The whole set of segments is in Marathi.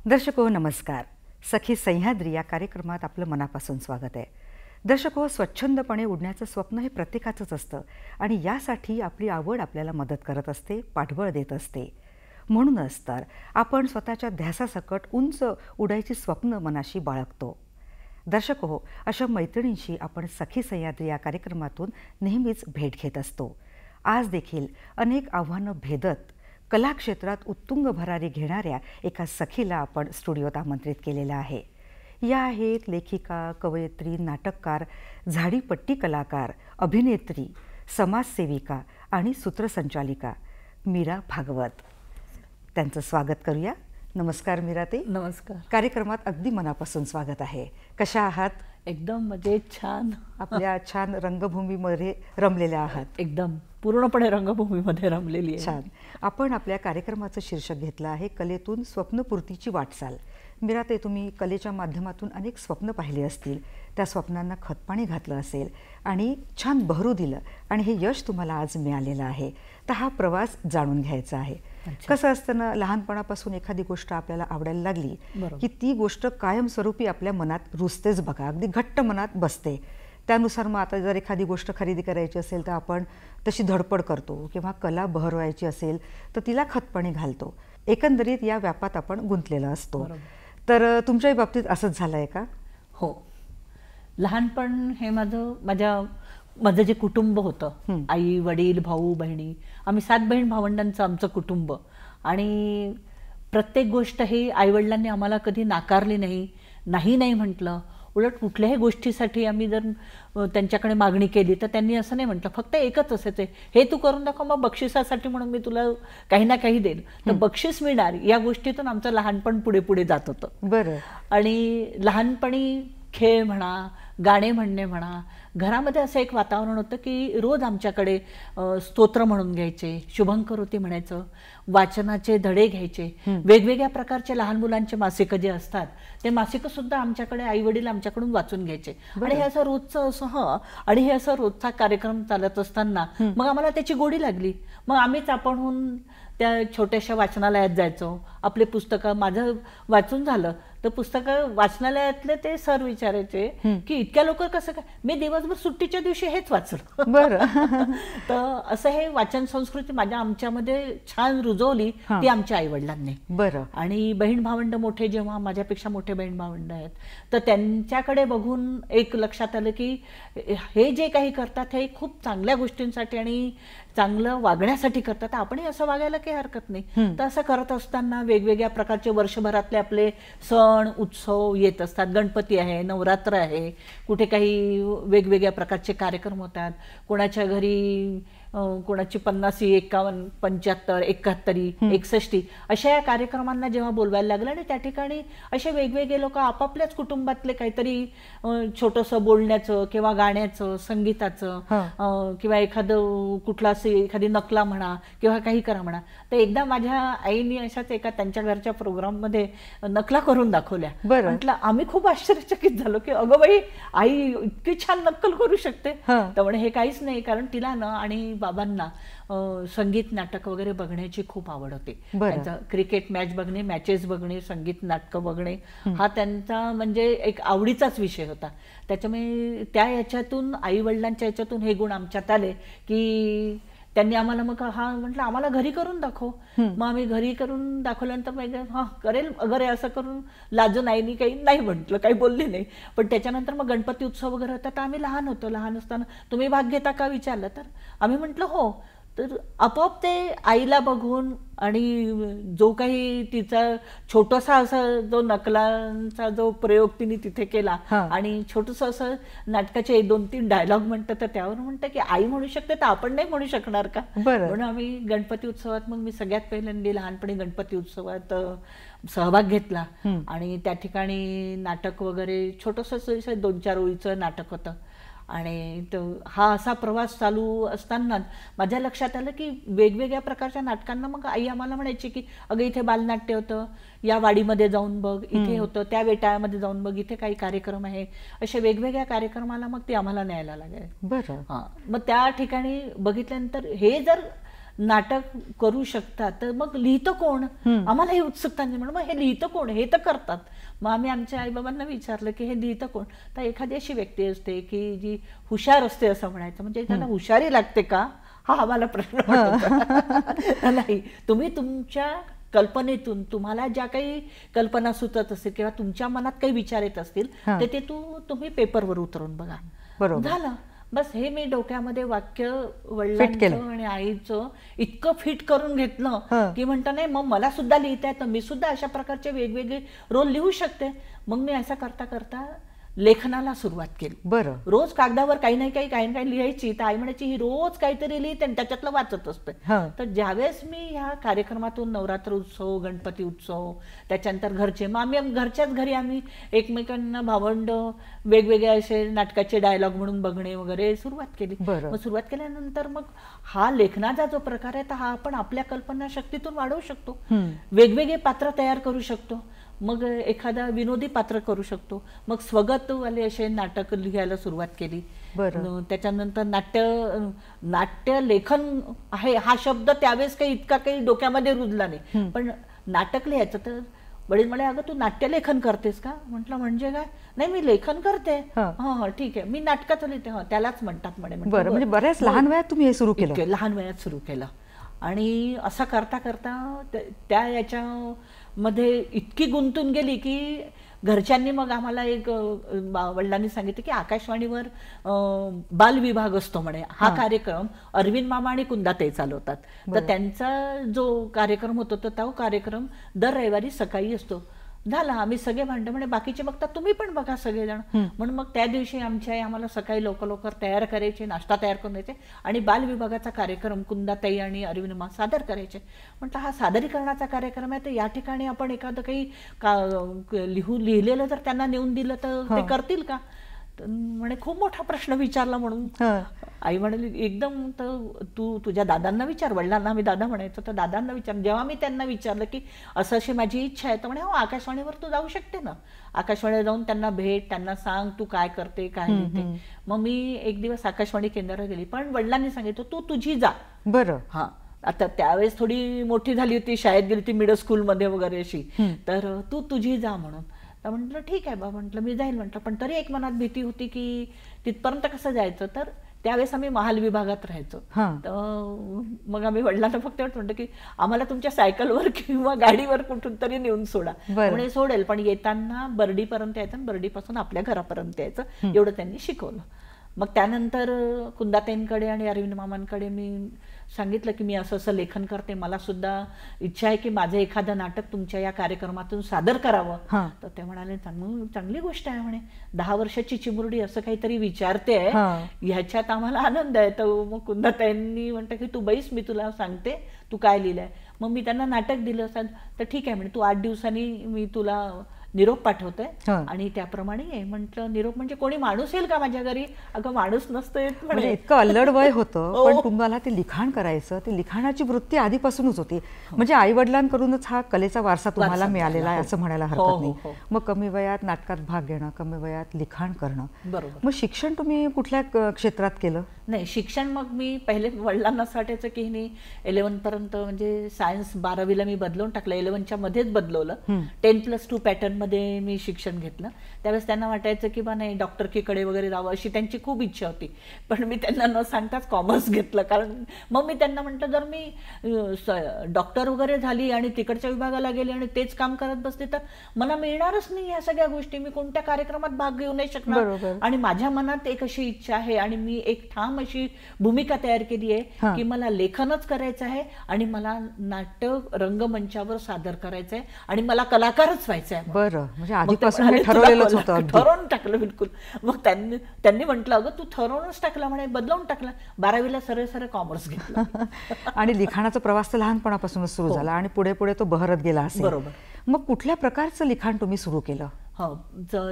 दर्शको नमस्कार. सखी सह्याद्री या कार्यक्रमात आपलं मनापासून स्वागत आहे. दर्शको, स्वच्छंदपणे उडण्याचं स्वप्न हे प्रत्येकाचंच असतं आणि यासाठी आपली आवड आपल्याला मदत करत असते, पाठबळ देत असते. म्हणूनच तर आपण स्वतःच्या ध्यासासकट उंच उडायची स्वप्न मनाशी बाळगतो. दर्शको, अशा मैत्रिणींशी आपण सखी सह्याद्री या कार्यक्रमातून नेहमीच भेट घेत असतो. आज देखील अनेक आव्हानं भेदत कला क्षेत्रात उत्तुंग भरारी घेणाऱ्या एका सखीला आपण स्टुडिओत आमंत्रित केलेलं आहे. या आहेत लेखिका, कवयित्री, नाटककार, झाडीपट्टी कलाकार, अभिनेत्री, समाजसेविका आणि सूत्रसंचालिका मीरा भागवत. त्यांचं स्वागत करूया. नमस्कार मीराताई. नमस्कार. कार्यक्रमात अगदी मनापासून स्वागत आहे. कशा आहात? एकदम मजेत, छान. आपल्या छान रंगभूमीमध्ये रमलेल्या आहात. एकदम पूर्णपणे रंगभूमीमध्ये रमलेली आहे. छान. आपण आपल्या कार्यक्रमाचं शीर्षक घेतलं आहे कलेतून स्वप्नपूर्तीची वाटचाल. मीराताई, तुम्ही कलेच्या माध्यमातून अनेक स्वप्न पाहिली असतील, त्या स्वप्नांना खतपाणी घातलं असेल आणि छान बहरू दिलं आणि हे यश तुम्हाला आज मिळालेलं आहे. तर हा प्रवास जाणून घ्यायचा आहे. कसं असतं ना, लहानपणापासून एखादी गोष्ट आपल्याला आवडायला लागली की ती गोष्ट कायमस्वरूपी आपल्या मनात रुजतेच बघा, अगदी घट्ट मनात बसते. त्यानुसार मग आता जर एखादी गोष्ट खरेदी करायची असेल तर आपण तशी धडपड करतो किंवा कला बहरवायची असेल तर तिला खतपाणी घालतो. एकंदरीत या व्यापात आपण गुंतलेला असतो. तर तुमच्याही बाबतीत असंच झालं आहे का? हो. लहानपण हे माझं जे कुटुंब होतं, आई, वडील, भाऊ, बहिणी, आम्ही 7 बहीण भावंडांचं आमचं कुटुंब. आणि प्रत्येक गोष्ट ही आईवडिलांनी आम्हाला कधी नाकारली नाही, नाही म्हटलं. उलट कुठल्याही गोष्टीसाठी आम्ही जर त्यांच्याकडे मागणी केली तर त्यांनी असं नाही म्हटलं, फक्त एकच असायचं, हे तू करून दाखव, मग बक्षिसासाठी म्हणून मी तुला काही ना काही देईन. तर बक्षीस मिळणार या गोष्टीतून आमचं लहानपण पुढे पुढे जात होतं. बरं. आणि लहानपणी खेळ म्हणा, गाणे म्हणणे म्हणा, घरामध्ये असं एक वातावरण होतं की रोज आमच्याकडे स्तोत्र म्हणून घ्यायचे, शुभंकरोती म्हणायचं, वाचनाचे धडे घ्यायचे, वेगवेगळ्या प्रकारचे लहान मुलांचे मासिकं जे असतात ते मासिकं सुद्धा आमच्याकडे आई वडील आमच्याकडून वाचून घ्यायचे. आणि हे असं रोजचं असं आणि हे असं रोजचा कार्यक्रम चालत असताना मग आम्हाला त्याची गोडी लागली. मग आम्हीच आपणहून त्या छोट्याशा वाचनालयात जायचो. आपले पुस्तकं माझं वाचून झालं तर पुस्तकं वाचनालयातले ते सर विचारायचे की इतक्या लवकर कसं काय? मी दिवसभर सुट्टीच्या दिवशी हेच वाचलं. बरं. तर असं हे वाचन संस्कृती आमच्यामध्ये छान रुजवली ती आमच्या आई वडिलांनी. बरं. आणि बहीण भावंड मोठे, जेव्हा माझ्यापेक्षा मोठे बहीण भावंड आहेत, तर त्यांच्याकडे बघून एक लक्षात आलं की हे जे काही करतात हे खूप चांगल्या गोष्टींसाठी आणि चांगलं वागण्यासाठी करतात, आपणही असं वागायला काही हरकत नाही. तर असं करत असताना वेगवेगळ्या प्रकारचे वर्षभरातले आपले सण उत्सव येत असतात. गणपती आहे, नवरात्र आहे, कुठे काही वेगवेगळ्या प्रकारचे कार्यक्रम होतात, कोणाच्या घरी कोणाची 50, 51, 75, 71, 61 अशा या कार्यक्रमांना जेव्हा बोलवायला लागलं आणि त्या ठिकाणी असे वेगवेगळे लोक आपापल्याच कुटुंबातले काहीतरी छोटंसं बोलण्याचं किंवा गाण्याचं, संगीताचं किंवा एखादी नकला म्हणा किंवा काही करा म्हणा. तर एकदा माझ्या आईने अशाच एका त्यांच्या घरच्या प्रोग्राममध्ये नकला करून दाखवल्या. म्हटलं, आम्ही खूप आश्चर्यचकित झालो की अगं बाई, आई इतकी छान नक्कल करू शकते. तर म्हणे हे काहीच नाही, कारण तिला ना आणि बाबांना संगीत नाटक वगैरे बघण्याची खूप आवड होती. त्यांचा क्रिकेट मॅच बघणे, मॅचेस बघणे, संगीत नाटकं बघणे हा त्यांचा म्हणजे एक आवडीचाच विषय होता. त्याच्यामुळे त्या याच्यातून आई वडिलांच्या याच्यातून हे गुण आमच्यात आले की त्यांनी आम्हाला मग म्हटलं आम्हाला घरी करून दाखव. मग आम्ही घरी करून दाखवल्यानंतर मग करेल अगरे असं करून लाजून आईनी काही नाही म्हटलं, काही बोलली नाही. पण त्याच्यानंतर मग गणपती उत्सव वगैरे होता, तर आम्ही लहान होतो. लहान असताना तुम्ही भाग घेता का विचारलं तर आम्ही म्हटलं हो. तर आपोआप ते आईला बघून आणि जो काही तिचा छोटासा असा जो नकलांचा जो प्रयोग तिने तिथे केला आणि छोटंसं असं नाटकाचे 2-3 डायलॉग म्हणतं, तर त्यावर म्हणतं की आई म्हणू शकते तर आपण नाही म्हणू शकणार का? म्हणून आम्ही गणपती उत्सवात, मग मी सगळ्यात पहिल्यांदा लहानपणी गणपती उत्सवात सहभाग घेतला आणि त्या ठिकाणी नाटक वगैरे छोटंसं 2-4 ओळीचं नाटक होतं. आणि तो हा असा प्रवास चालू असताना माझ्या लक्षात आलं की वेगवेगळ्या प्रकारच्या नाटकांना मग आई आम्हाला म्हणायची की अगं इथे बालनाट्य होतं, या वाडीमध्ये जाऊन बघ, इथे होतं, त्या वेटाळ्यामध्ये जाऊन बघ, इथे काही कार्यक्रम आहे. अशा वेगवेगळ्या कार्यक्रमाला मग ते आम्हाला न्यायला लागेल. बरं. हां. मग त्या ठिकाणी बघितल्यानंतर हे जर नाटक करू शकतात तर मग लिहितं कोण, आम्हाला ही उत्सुकता नाही. म्हणून मग हे लिहितं कोण, हे तर करतात. मग आम्ही आमच्या आईबाबांना विचारलं की हे लिहितं कोण. तर एखादी अशी व्यक्ती असते की जी हुशार असते असं म्हणायचं. म्हणजे त्याला हुशारी लागते का, हा आम्हाला प्रश्न पडतो. नाही, तुम्ही तुमच्या कल्पनेतून तुम्हाला ज्या काही कल्पना सुचत असतील किंवा तुमच्या मनात काही विचार येत असतील तर ते तुम्ही पेपरवर उतरून बघा. बरोबर झालं. बस हे मी डोक्यामध्ये वाक्य वडिलांचं आणि आईचं इतकं फिट करून घेतलं की म्हणता नाही मग मला सुद्धा लिहिता येतं, मी सुद्धा अशा प्रकारचे वेगवेगळे रोल लिहू शकते. मग मी असं करता करता लेखनाला सुरुवात केली. बरं. रोज कागदावर काही ना काही लिहायची. तर आई म्हणायची ही रोज काहीतरी लिहिते आणि त्याच्यातलं वाचत असते. तर ज्यावेळेस मी ह्या कार्यक्रमातून नवरात्र उत्सव, गणपती उत्सव, त्याच्यानंतर घरचे, मग आम्ही घरच्याच घरी आम्ही एकमेकांना भावंड वेगवेगळे असे नाटकाचे डायलॉग म्हणून बघणे वगैरे सुरुवात केली. मग सुरुवात केल्यानंतर मग हा लेखनाचा जो प्रकार आहे तर हा आपण आपल्या कल्पना शक्तीतून वाढवू शकतो. वेगवेगळे पात्र तयार करू शकतो. मग एखादा विनोदी पात्र करू शकतो. मग स्वगतवाले असे नाटक लिहायला सुरुवात केली. त्याच्यानंतर नाट्य लेखन आहे हा शब्द त्यावेळेस काही इतका काही डोक्यामध्ये रुजला नाही. पण नाटक लिहायचं तर वडील म्हणे अगं तू नाट्यलेखन करतेस का. म्हटलं म्हणजे काय. नाही मी लेखन करते. हा ठीक आहे, मी नाटकाचं लिहिते. त्यालाच म्हणतात म्हणे. म्हणजे बऱ्याच लहान वयात तुम्ही हे सुरू केलं. लहान वयात सुरू केलं. आणि असं करता करता त्या याच्यामध्ये इतकी गुंतून गेली की घरच्यांनी मग आम्हाला एक वडिलांनी सांगितलं की आकाशवाणीवर बालविभाग असतो म्हणे. हा कार्यक्रम अरविंद मामा आणि कुंदाताई चालवतात. तर त्यांचा जो कार्यक्रम होतो तर तो कार्यक्रम दर रविवारी सकाळी असतो. झाला. आम्ही सगळे भांडं म्हणे बाकीचे बघतात तुम्ही पण बघा सगळेजण. म्हणून मग त्या दिवशी आमच्या आम्हाला सकाळी लवकर तयार करायचे, नाश्ता तयार करून द्यायचे आणि बालविभागाचा कार्यक्रम कुंदाताई आणि अरविंद मामा सादर करायचे. म्हटलं हा सादरीकरणाचा कार्यक्रम आहे तर या ठिकाणी आपण एखादं काही लिहिलेलं जर त्यांना नेऊन दिलं तर ते करतील का. म्हणे खूप मोठा प्रश्न विचारला. म्हणून आई म्हणाली एकदम तर तू तुझ्या दादांना विचार. वडिलांना आम्ही दादा म्हणायचो तर दादांना विचार. जेव्हा मी त्यांना विचारलं की असं अशी माझी इच्छा आहे तर म्हणे हो आकाशवाणीवर तू जाऊ शकते ना. आकाशवाणीवर जाऊन त्यांना भेट, त्यांना सांग तू काय करते काय लिहिते. मग मी एक दिवस आकाशवाणी केंद्रावर गेली. पण वडिलांनी सांगितलं तू तुझी जा. बरं. हा आता त्यावेळेस थोडी मोठी झाली होती, शाळेत गेली होती मिडल स्कूलमध्ये वगैरे अशी. तर तू तुझी जा म्हणून. तर म्हटलं ठीक आहे बा, म्हटलं मी जाईल म्हटलं. पण तरी एक मनात भीती होती की तिथपर्यंत कसं जायचं. तर त्यावेळेस आम्ही महाल विभागात राहायचो. तर मग आम्ही वडिलांना फक्त म्हणतो की आम्हाला तुमच्या सायकलवर किंवा गाडीवर कुठून तरी नेऊन सोडा. म्हणजे सोडेल पण येताना बर्डीपर्यंत यायचं आणि बर्डीपासून आपल्या घरापर्यंत यायचं एवढं त्यांनी शिकवलं. मग त्यानंतर कुंदाताईंकडे आणि अरविंद मामांकडे मी सांगितलं की मी असं लेखन करते, मला सुद्धा इच्छा आहे की माझं एखादं नाटक तुमच्या या कार्यक्रमातून सादर करावं. तर ते म्हणाले चांगली गोष्ट आहे म्हणे. 10 वर्षाची चिमुरडी असं काहीतरी विचारते ह्याच्यात आम्हाला आनंद आहे. तर मग कुंदाताईंनी म्हणतं की तू बैस मी तुला सांगते तू काय लिहिलंय. मग मी त्यांना नाटक दिलं. तर ठीक आहे म्हणे तू 8 दिवसांनी मी तुला निरोप पाठवतोय आणि त्याप्रमाणे ये. म्हटलं निरोप म्हणजे कोणी माणूस येईल का माझ्या घरी. अगं माणूस नसतं येत म्हणे. इतकं अल्लड वय होतं पण तुम्हाला ते लिखाण करायचं, ती लिखाणाची वृत्ती आधीपासूनच होती. म्हणजे आई वडिलांकडूनच हा कलेचा वारसा तुम्हाला मिळालेला आहे असं म्हणायला हरकत नाही. मग कमी वयात नाटकात भाग घेणं, कमी वयात लिखाण करणं. बरोबर. मग शिक्षण तुम्ही कुठल्या क्षेत्रात केलं. नाही शिक्षण मग मी पहिले वडिलांना असं वाटायचं की नाही 11 पर्यंत म्हणजे सायन्स 12वीला मी बदलवून टाकलं. 11च्या मध्येच बदलवलं. 10+2 पॅटर्न मध्ये मी शिक्षण घेतलं. त्यावेळेस त्यांना वाटायचं की बा नाही डॉक्टरकीकडे वगैरे जावं अशी त्यांची खूप इच्छा होती. पण मी त्यांना न सांगताच कॉमर्स घेतलं. कारण मग मी त्यांना म्हटलं जर मी डॉक्टर वगैरे झाली आणि तिकडच्या विभागाला गेले आणि तेच काम करत बसते तर मला मिळणारच नाही या सगळ्या गोष्टी. मी कोणत्या कार्यक्रमात भाग घेऊ नाही शकणार. आणि माझ्या मनात एक अशी इच्छा आहे आणि मी एक ठाम अशी भूमिका तयार केली आहे की मला लेखनच करायचं आहे आणि मला नाटक रंगमंचावर सादर करायचं आहे आणि मला कलाकारच व्हायचं आहे. म्हणजे आधीपासून ठरवलेलंच होतं. ठरवून टाकलं बिलकुल. मग त्यांनी म्हटलं अगं तू ठरवूनच टाकलं म्हणे, बदलवून टाकलं. 12वीला सरळ कॉमर्स घेतलं. आणि लिखाणाचा प्रवास तर लहानपणापासूनच सुरू झाला आणि पुढे पुढे तो बहरत गेला असेल. बरोबर. मग कुठल्या प्रकारचं लिखाण तुम्ही सुरू केलं.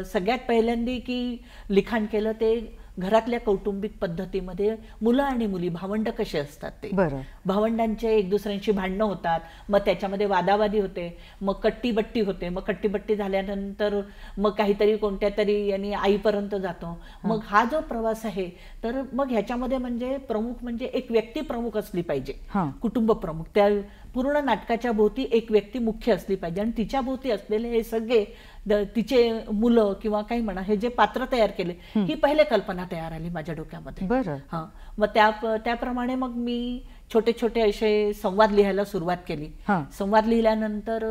सगळ्यात पहिल्यांदा की लिखाण केलं ते घरातल्या कौटुंबिक पद्धतीमध्ये मुलं आणि मुली भावंड कसे असतात ते, बरं. भावंडांचे एक दुसऱ्यांशी भांडणं होतात, मग त्याच्यामध्ये वादावादी होते, मग कट्टीबट्टी होते, मग कट्टीबट्टी झाल्यानंतर मग काहीतरी कोणत्या तरी यांनी आईपर्यंत जातो. मग हा जो प्रवास आहे तर मग ह्याच्यामध्ये म्हणजे प्रमुख म्हणजे एक व्यक्ती प्रमुख असली पाहिजे, कुटुंब प्रमुख. त्या पूर्ण नाटकाच्या भोवती एक व्यक्ती मुख्य असली पाहिजे आणि तिच्या भोवती असलेले हे सगळे तिचे मुलं किंवा काही म्हणा हे जे पात्र तयार केले, ही पहिले कल्पना तयार आली माझ्या डोक्यामध्ये. बरं. हा, मग त्याप्रमाणे मग मी छोटे छोटे असे संवाद लिहायला सुरुवात केली. संवाद लिहिल्यानंतर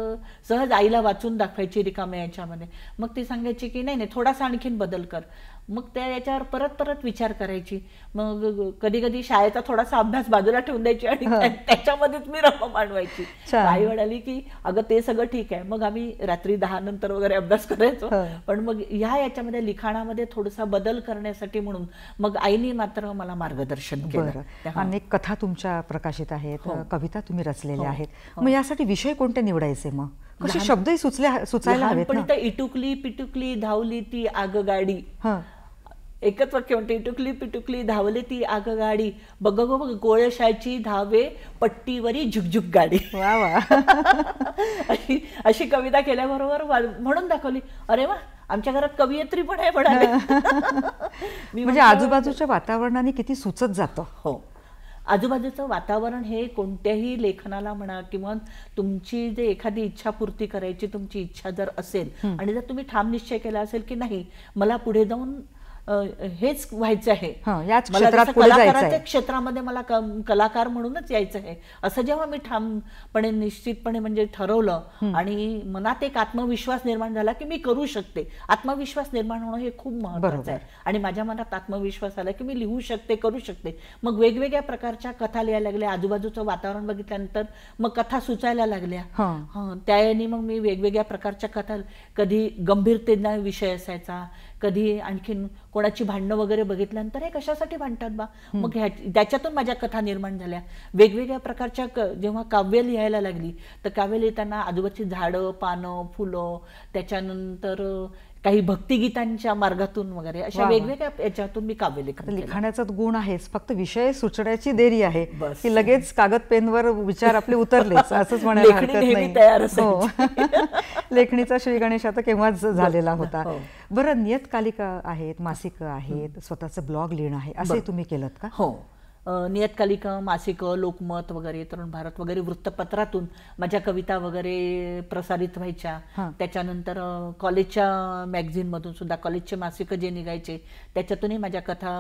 सहज आईला वाचून दाखवायची रिकाम्या याच्यामध्ये. मग ती सांगायची की नाही नाही थोडासा आणखीन बदल कर. मग त्या याच्यावर परत परत विचार करायची. मग कधी कधी शाळेचा थोडासा अभ्यास बाजूला ठेवून द्यायची आणि त्याच्यामध्येच मी रमण मांडवायची. आई म्हणाली की अगं ते सगळं ठीक आहे, मग आम्ही रात्री 10 नंतर वगैरे अभ्यास करायचो, पण मग याच्यामध्ये लिखाणामध्ये थोडासा बदल करण्यासाठी म्हणून मग आईने मात्र मला मार्गदर्शन केलं. अनेक कथा तुमच्या प्रकाशित आहेत, कविता तुम्ही रचलेल्या आहेत. मग यासाठी विषय कोणते निवडायचे? मग कसे शब्दही सुचायला हवेत पण तर इटुकली पिटुकली धावली ती आगगाडी, एकच वाक्य म्हणते, इटुकली पिटुकली धावली ती आगगाडी, बघ गो बघ गोळशाची धावे पट्टीवरी झुकझुक गाडी. वा वा. अशी कविता केल्याबरोबर म्हणून दाखवली, अरे वा आमच्या घरात कवयित्री पण आहे म्हणाले. म्हणजे आजूबाजूच्या वातावरणाने किती सुचत जातं. हो, आजूबाजूचं वातावरण हे कोणत्याही लेखनाला म्हणा किंवा तुमची जे एखादी इच्छापूर्ती करायची तुमची इच्छा जर असेल आणि जर तुम्ही ठाम निश्चय केला असेल की नाही मला पुढे जाऊन हेच व्हायचं आहे, कलाकाराच्या क्षेत्रामध्ये मला कलाकार म्हणूनच यायचं आहे, असं जेव्हा मी ठामपणे निश्चितपणे म्हणजे ठरवलं आणि मनात एक आत्मविश्वास निर्माण झाला की मी करू शकते. आत्मविश्वास निर्माण होणं हे खूप महत्त्वाचं आहे आणि माझ्या मनात आत्मविश्वास आला की मी लिहू शकते, करू शकते. मग वेगवेगळ्या प्रकारच्या कथा लिहायला लागल्या. आजूबाजूचं वातावरण बघितल्यानंतर मग कथा सुचायला लागल्या. त्याने मग मी वेगवेगळ्या प्रकारच्या कथा, कधी गंभीरतेचा विषय असायचा, कधी आणखीन कोणाची भांडणं वगैरे बघितल्यानंतर हे कशासाठी भांडतात बा, मग त्याच्यातून माझ्या कथा निर्माण झाल्या. वेगवेगळ्या प्रकारच्या जेव्हा काव्य लिहायला लागली तर काव्य लिहिताना आजूबाजूची झाडं, पानं, फुलं, त्याच्यानंतर काही भक्तिगीतांच्या मार्गातून वगैरे अशा वेगवेगळ्या याच्यातून मी काव्य लिखाणाचा गुण आहेच, फक्त विषय सुचण्याची देरी आहे की लगेच कागद पेनवर विचार आपले उतरलेच असंच म्हणायला हरकत नाही. लेखणीचा श्री गणेश आता केव्हाच झालेला होता. बरं, नियतकालिका आहेत, मासिकं आहेत, स्वतःचं ब्लॉग लिहिणं आहे, असे तुम्ही केलं का? हो, नियतकालिका, मासिकं, लोकमत वगैरे, तरुण भारत वगैरे वृत्तपत्रातून माझ्या कविता वगैरे प्रसारित व्हायच्या. त्याच्यानंतर कॉलेजच्या मॅगझिनमधून सुद्धा, कॉलेजचे मासिकं जे निघायचे त्याच्यातूनही माझ्या कथा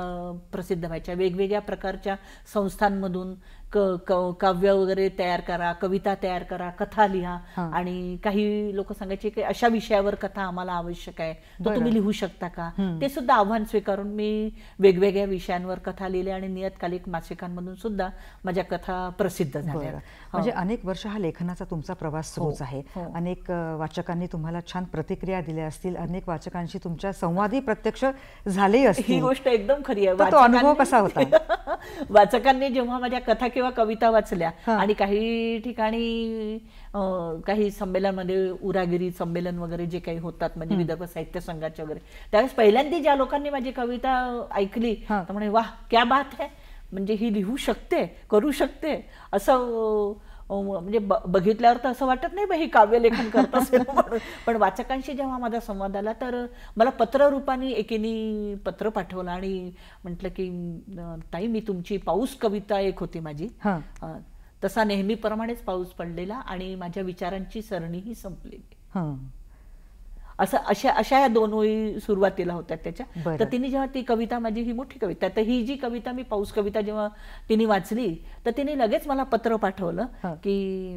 प्रसिद्ध व्हायच्या. वेगवेगळ्या प्रकारच्या संस्थांमधून काव्य वगैरे तयार करा, कविता तयार करा, कथा लिहा. आणि काही लोक सांगायचे की अशा विषयावर कथा आम्हाला आवश्यक आहे, तो तुम्ही लिहू शकता का? ते सुद्धा आव्हान स्वीकारून मी वेगवेगळ्या विषयांवर कथा लिहिल्या आणि नियतकालिक मासिकांमधून सुद्धा माझ्या कथा प्रसिद्ध झाल्या. म्हणजे अनेक वर्ष हा लेखनाचा तुमचा प्रवास सुरूच आहे. अनेक वाचकांनी तुम्हाला छान प्रतिक्रिया दिल्या असतील, अनेक वाचकांशी तुमच्या संवादही प्रत्यक्ष झाले असतील. ही गोष्ट एकदम खरी आहे. तो अनुभव कसा होता? वाचकांनी जेव्हा माझ्या कथा किंवा कविता वाचल्या आणि काही ठिकाणी काही संमेलनामध्ये, उरागिरी संमेलन वगैरे जे काही होतात म्हणजे विदर्भ साहित्य संघाचे वगैरे, त्यावेळेस पहिल्यांदा ज्या लोकांनी माझी कविता ऐकली तर म्हणे वाह क्या बात है, म्हणजे ही लिहू शकते, करू शकते असं. म्हणजे बघितल्यावर तर असं वाटत नाही ही काव्यलेखन करत असेल म्हणून. पण वाचकांशी जेव्हा माझा संवाद आला तर मला पत्ररूपाने एकेनी पत्र पाठवलं आणि म्हटलं की ताई मी तुमची पाऊस कविता एक होती माझी, तसा नेहमीप्रमाणेच पाऊस पडलेला आणि माझ्या विचारांची सरणीही संपलेली. असं अशा या 2 ओळी सुरुवातीला होत्या त्याच्या. तर तिने जेव्हा ती कविता, माझी ही मोठी कविता, तर ही जी कविता मी पाऊस कविता जेव्हा तिने वाचली तर तिने लगेच मला पत्र पाठवलं की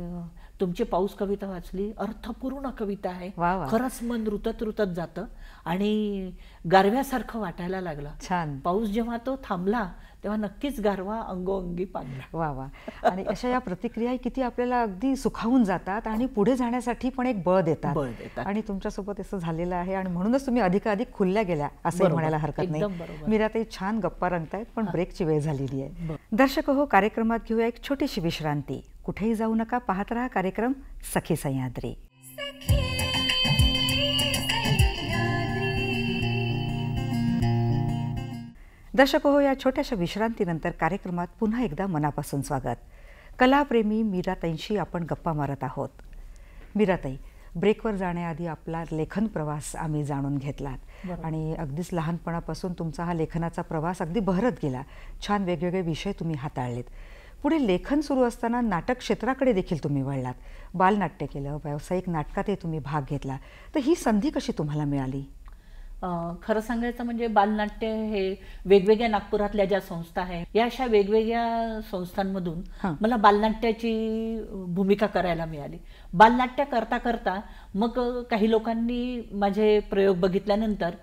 तुमची पाऊस कविता वाचली, अर्थपूर्ण कविता आहे, खरंच मन रुतत रुतत जातं आणि गारव्यासारखं वाटायला लागलं. छान. पाऊस जेव्हा तो थांबला तेव्हा नक्कीच गारवा अंगोअंगी पांगला. वा वा. आणि अशा या प्रतिक्रिया किती आपल्याला अगदी सुखावून जातात आणि पुढे जाण्यासाठी पण एक बळ देतात. आणि तुमच्यासोबत असं झालेलं आहे आणि म्हणूनच तुम्ही अधिकाधिक खुलल्या गेल्या असं म्हणायला हरकत नाही. मीराताई छान गप्पा रंगतायत, पण ब्रेकची वेळ झालेली आहे. दर्शक हो, कार्यक्रमात घेऊया एक छोटीशी विश्रांती. कुठेही जाऊ नका, पाहत राहा कार्यक्रम सखी सह्याद्री. दर्शक हो, या छोट्याशा विश्रांतीनंतर कार्यक्रमात पुन्हा एकदा मनापासून स्वागत. कलाप्रेमी मीराताईंशी आपण गप्पा मारत आहोत. मीराताई, ब्रेकवर जाण्याआधी आपला लेखन प्रवास आम्ही जाणून घेतलात आणि अगदीच लहानपणापासून तुमचा हा लेखनाचा प्रवास अगदी बहरत गेला. छान वेगवेगळे विषय तुम्ही हाताळलेत. पुढे लेखन सुरू असताना नाटक क्षेत्राकडे देखील तुम्ही वळलात. बालनाट्य केलं, व्यावसायिक नाटकातही तुम्ही भाग घेतला. तर ही संधी कशी तुम्हाला मिळाली? खरं सांगायचं म्हणजे बालनाट्य हे वेगवेगळ्या नागपुरातल्या ज्या संस्था आहेत, या अशा वेगवेगळ्या संस्थांमधून मला बालनाट्याची भूमिका करायला मिळाली. बालनाट्य करता करता मग काही लोकांनी माझे प्रयोग बघितल्यानंतर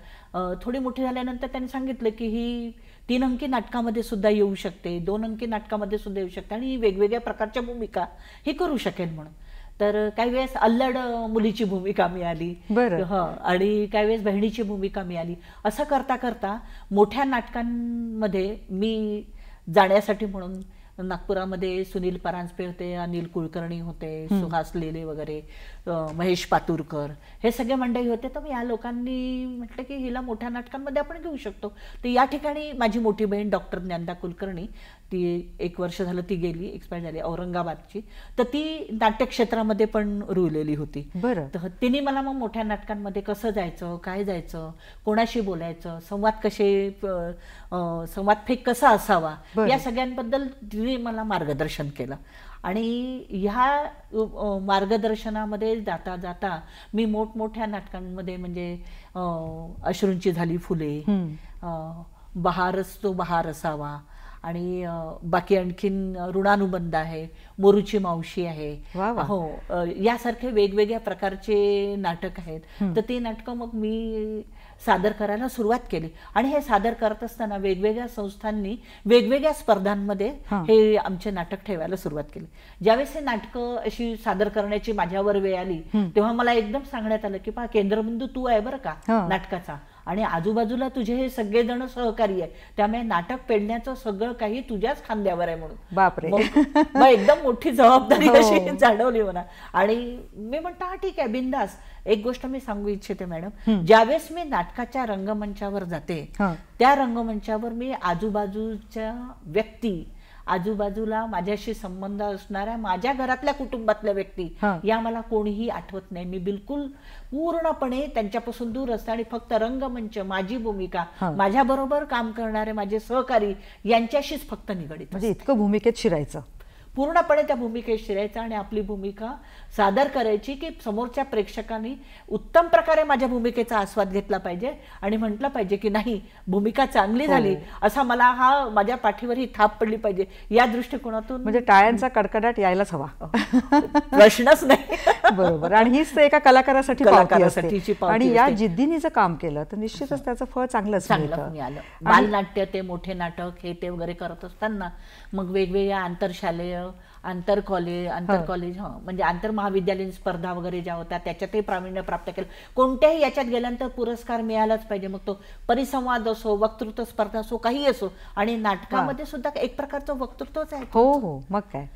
थोडी मोठी झाल्यानंतर त्यांनी सांगितलं की ही 3 अंकी नाटकामध्ये सुद्धा येऊ शकते, 2 अंकी नाटकामध्ये सुद्धा येऊ शकते आणि वेगवेगळ्या प्रकारच्या भूमिका ही करू शकेल म्हणून. तर काही वेळेस अल्लड मुलीची भूमिका मिळाली आणि काही वेळेस बहिणीची भूमिका मिळाली. असं करता करता मोठ्या नाटकांमध्ये मी जाण्यासाठी म्हणून नागपुरामध्ये सुनील परांजपे होते, अनिल कुलकर्णी होते, सुहास लेले वगैरे, महेश पातुरकर, हे सगळे मंडळी होते. तर या लोकांनी म्हटलं की हिला मोठ्या नाटकांमध्ये आपण घेऊ शकतो. तर या ठिकाणी माझी मोठी बहीण डॉक्टर ज्ञानदा कुलकर्णी, ती 1 वर्ष झालं ती गेली, एक्सपायर झाली, औरंगाबादची. तर ती नाट्यक्षेत्रामध्ये पण रुळलेली होती. तर तिने मला मग मोठ्या नाटकांमध्ये कसं जायचं, काय जायचं, कोणाशी बोलायचं, संवादफेक कसा असावा, या सगळ्यांबद्दल तिने मला मार्गदर्शन केलं. आणि ह्या मार्गदर्शनामध्ये जाता जाता मी मोठमोठ्या नाटकांमध्ये म्हणजे अश्रूंची झाली फुले, बहारच तो बहार असावा, आणि बाकी आणखीन ऋणानुबंध आहे, मोरूची मावशी आहे, हो, यासारखे वेगवेगळ्या प्रकारचे नाटक आहेत. तर ते नाटकं मग मी सादर करायला सुरुवात केली. आणि हे सादर करत असताना वेगवेगळ्या संस्थांनी वेगवेगळ्या स्पर्धांमध्ये हे आमचे नाटक ठेवायला सुरुवात केली. ज्यावेळेस हे नाटकं अशी सादर करण्याची माझ्यावर वेळ आली तेव्हा मला एकदम सांगण्यात आलं की पहा, केंद्रबिंदू तू आहे बरं का नाटकाचा, आणि आजूबाजूला तुझे हे सगळेजण सहकारी आहे, त्यामुळे नाटक पेडण्याचं सगळं काही तुझ्याच खांद्यावर आहे म्हणून. बापरे. मग एकदम मोठी जबाबदारी अशी जाणवली मला. आणि मी म्हणतो हा ठीक आहे, बिंदास. एक गोष्ट मी सांगू इच्छिते मॅडम, ज्यावेळेस मी नाटकाच्या रंगमंचावर जाते त्या रंगमंचावर मी आजूबाजूच्या व्यक्ती, आजूबाजूला माझ्याशी संबंध असणाऱ्या माझ्या घरातल्या कुटुंबातल्या व्यक्ती या मला कोणीही आठवत नाही. मी बिलकुल पूर्णपणे त्यांच्यापासून दूर असते आणि फक्त रंगमंच, माझी भूमिका, माझ्या बरोबर काम करणारे माझे सहकारी यांच्याशीच फक्त निगडीत. म्हणजे इतकं भूमिकेत शिरायचं, पूर्णपणे त्या भूमिकेत शिरायचं आणि आपली भूमिका सादर करायची की समोरच्या प्रेक्षकांनी उत्तम प्रकारे माझ्या भूमिकेचा आस्वाद घेतला पाहिजे आणि म्हटलं पाहिजे की नाही, भूमिका चांगली झाली, असा मला हा माझ्या पाठीवर ही थाप पडली पाहिजे. या दृष्टिकोनातून म्हणजे टाळ्यांचा कडकडाट यायलाच हवा, प्रश्नच नाही. बरोबर. आणि हीच एका कलाकारासाठी आणि या जिद्दीने जर काम केलं तर निश्चितच त्याचं फळ चांगलंच मिळालं. बालनाट्य, ते मोठे नाटक, हे ते वगैरे करत असताना मग वेगवेगळ्या आंतरशालेय, आंतर कॉलेज म्हणजे आंतर महाविद्यालयीन स्पर्धा वगैरे ज्या होत्या त्याच्यातही प्रावीण्य प्राप्त केलं. कोणत्याही याच्यात गेल्यानंतर पुरस्कार मिळालाच पाहिजे, मग तो परिसंवाद असो, वक्तृत्व स्पर्धा असो, काही असो. आणि नाटकामध्ये सुद्धा एक प्रकारचं वक्तृत्वच आहे. हो, मग काय.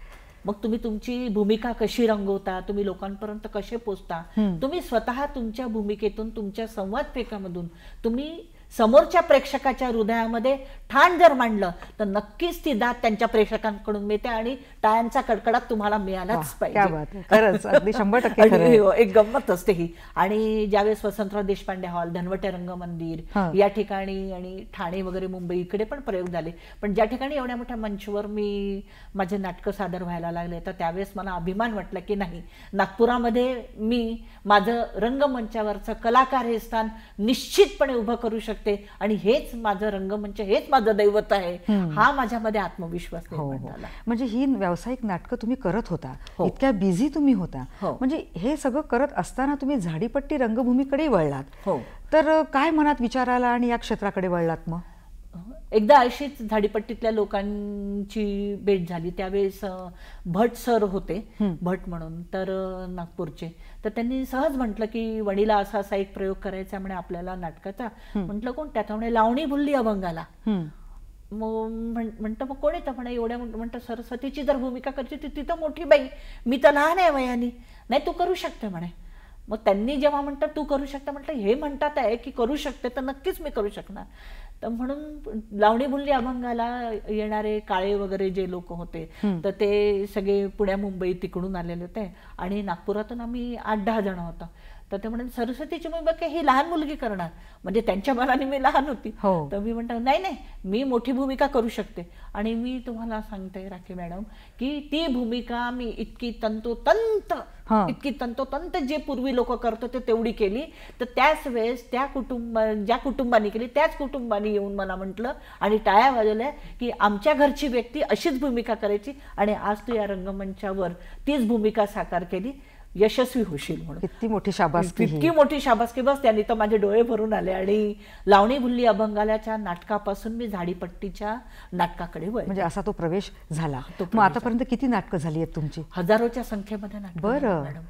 मग तुम्ही तुमची भूमिका कशी रंगवता, तुम्ही लोकांपर्यंत कसे पोचता, तुम्ही स्वतः तुमच्या भूमिकेतून, तुमच्या संवादफेकामधून तुम्ही समोरच्या प्रेक्षकाच्या हृदयामध्ये ठाण जर मांडलं तर नक्कीच ती दाद त्यांच्या प्रेक्षकांकडून मिळते आणि टाळ्यांचा कडकडाट तुम्हाला मिळालाच पाहिजे. खरंच अगदी 100% एक गंमत असते ही. आणि ज्यावेळेस वसंतराव देशपांडे हॉल, धनवटे रंगमंदिर या ठिकाणी आणि ठाणे वगैरे मुंबई इकडे पण प्रयोग झाले, पण ज्या ठिकाणी एवढ्या मोठ्या मंचवर मी माझे नाटकं सादर व्हायला लागले तर त्यावेळेस मला अभिमान वाटला की नाही, नागपुरामध्ये मी माझं रंगमंचावरचं कलाकार हे स्थान निश्चितपणे उभं करू शकते आणि हेच माझं रंगमंच, हेच माझं दैवत आहे. हा माझ्यामध्ये आत्मविश्वास निर्माण झाला. म्हणजे ही व्यावसायिक नाटकं तुम्ही करत होता, इतक्या बिझी तुम्ही होता, म्हणजे हे सगळं करत असताना तुम्ही झाडीपट्टी रंगभूमीकडे वळलात. तर काय मनात विचार आला आणि या क्षेत्राकडे वळलात? मग एकदा अशीच झाडीपट्टीतल्या लोकांची भेट झाली. त्यावेळेस भट सर होते, भट म्हणून, तर नागपूरचे. तर त्यांनी सहज म्हटलं की वणीला असा असा एक प्रयोग करायचा म्हणे आपल्याला नाटकाचा. म्हटलं कोणत्या? म्हणे लावणी भुलली अभंगाला. मग म्हणतं मग कोण येतं म्हणे एवढ्या? म्हणतं सरस्वतीची जर भूमिका करते ती तर मोठी बाई, मी तर लहान आहे वयाने. नाही, तू करू शकते म्हणे. मग त्यांनी जेव्हा म्हणतात तू करू शकता, म्हटलं हे म्हणतात आहे की करू शकते तर नक्कीच मी करू शकणार. तर म्हणून लावणी भुल्ली अभंगाला येणारे काळे वगैरे जे लोक होते तर ते सगळे पुण्या मुंबई तिकडून आलेले होते आणि नागपुरातून आम्ही 8-10 जण होतो. तर ते म्हणून सरस्वतीची भूमिका ही लहान मुलगी करणार, म्हणजे त्यांच्या मनाने मी लहान होती. तर मी म्हणतो नाही नाही, मी मोठी भूमिका करू शकते. आणि मी तुम्हाला सांगते राखी मॅडम की ती भूमिका मी इतकी तंतोतंत जे पूर्वी लोक करत होते तेवढी केली. तर त्याच वेळेस ज्या कुटुंबानी केली त्याच कुटुंबानी येऊन मला म्हटलं आणि टाळ्या वाजवल्या की आमच्या घरची व्यक्ती अशीच भूमिका करायची आणि आज तू या रंगमंचावर तीच भूमिका साकार केली, यशस्वी होशील म्हणून. किती मोठी शाबासकी, इतकी मोठी शाबासकी. बस त्यांनी तर माझे डोळे भरून आले. आणि लावणी भुल्ली अभंगाल्याच्या नाटकापासून मी झाडीपट्टीच्या नाटकाकडे वळले. म्हणजे असा तो प्रवेश झाला. मग आतापर्यंत किती नाटकं झाली आहेत तुमची? हजारोच्या संख्येमध्ये नाटक. बरं मॅडम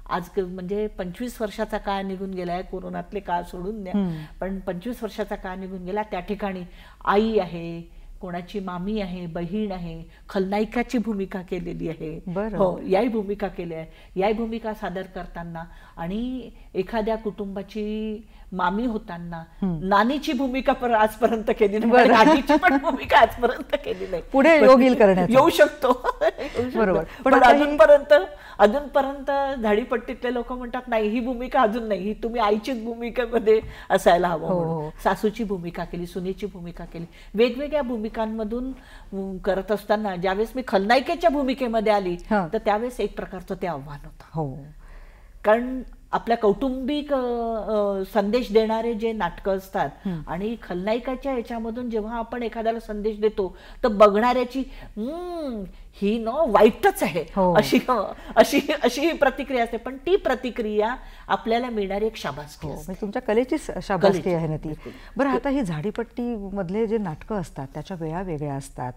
आज म्हणजे 25 वर्षाचा काळ निघून गेलाय, कोरोनातले काळ सोडून द्या, पण 25 वर्षाचा काळ निघून गेला. त्या ठिकाणी आई आहे, कोणाची मामी आहे, बहीण आहे, खलनायिकाची भूमिका केलेली आहे. हो, याही भूमिका केली आहे. याही भूमिका सादर करताना आणि एखाद्या कुटुंबाची मामी होताना नानीची भूमिका आजपर्यंत केली नाही, आजीची पण भूमिका आजपर्यंत केली नाही. पुढे योग येऊ शकतो. बरोबर. पण अजूनपर्यंत झाडीपट्टीतले लोक म्हणतात नाही, ही भूमिका अजून नाही, ही तुम्ही आईचीच भूमिकेमध्ये असायला हवं. सासूची भूमिका केली, सुनेची भूमिका केली, वेगवेगळ्या भूमिकांमधून करत असताना ज्यावेळेस मी खलनायिकेच्या भूमिकेमध्ये आली तर त्यावेळेस एक प्रकारचं ते आव्हान होतं. कारण आपल्या कौटुंबिक संदेश देणारे जे नाटकं असतात आणि खलनायिकाच्या याच्यामधून जेव्हा आपण एखाद्याला संदेश देतो तर बघणाऱ्याची ही वाईटच आहे अशी प्रतिक्रिया असते. पण ती प्रतिक्रिया आपल्याला मिळणारी एक शाबासकी असते. तुमच्या कलेची शाबासकी आहे ना ती. बरं, आता ही झाडीपट्टी मधले जे नाटकं असतात त्याच्या वेळा वेगळ्या असतात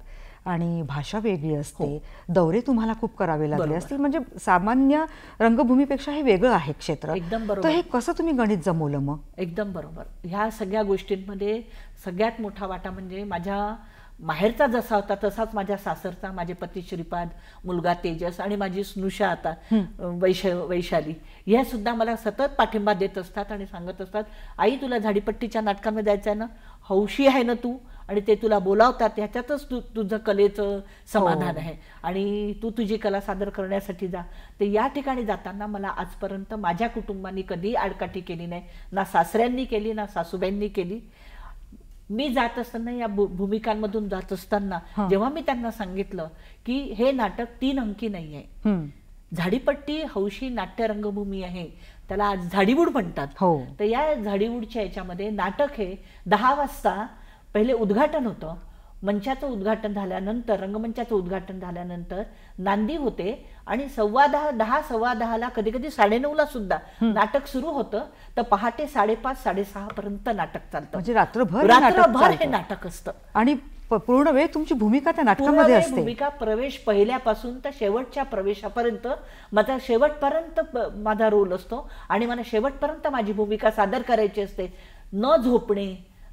आणि भाषा वेगळी असते, दौरे तुम्हाला खूप करावे लागले असतील, म्हणजे सामान्य रंगभूमीपेक्षा हे वेगळं आहे क्षेत्र. एकदम बरोबर. तर हे कसं तुम्ही गणित जमवलं मग? एकदम बरोबर. ह्या सगळ्या गोष्टींमध्ये सगळ्यात मोठा वाटा म्हणजे माझ्या माहेरचा जसा होता तसाच माझ्या सासरचा, माझे पती श्रीपाद, मुलगा तेजस आणि माझी स्नुषा आता वैशाली, ह्या सुद्धा मला सतत पाठिंबा देत असतात आणि सांगत असतात, आई तुला झाडीपट्टीच्या नाटकांमध्ये जायचं आहे ना, हौशी आहे ना तू, आणि ते तुला बोलावतात, ह्याच्यातच तुझं कलेचं समाधान आहे आणि तू तुझी कला सादर करण्यासाठी जा. ते या ठिकाणी जाताना मला आजपर्यंत माझ्या कुटुंबाने कधी आडकाठी केली नाही, ना सासऱ्यांनी केली ना सासूबाईंनी केली. मी जात असताना या भूमिकांमधून जात असताना जेव्हा मी त्यांना सांगितलं की हे नाटक 3 अंकी नाही आहे, झाडीपट्टी हौशी नाट्य रंगभूमी आहे, त्याला आज झाडीवूड म्हणतात. तर या झाडीवूडच्या याच्यामध्ये नाटक हे 10 वाजता पहिले उद्घाटन होतं, मंचाचं उद्घाटन झाल्यानंतर, रंगमंचाचं उद्घाटन झाल्यानंतर नांदी होते आणि 10:15 कधी कधी 9:30 सुद्धा नाटक सुरू होतं. तर पहाटे 5:30-6:30 पर्यंत नाटक चालतं. म्हणजे रात्रभर हे नाटक असतं आणि पूर्ण वेळ तुमची भूमिका त्या नाटकामध्ये असते. भूमिका प्रवेश पहिल्यापासून तर शेवटच्या प्रवेशापर्यंत शेवटपर्यंत माझा रोल असतो आणि मला शेवटपर्यंत माझी भूमिका सादर करायची असते. न झोपणे,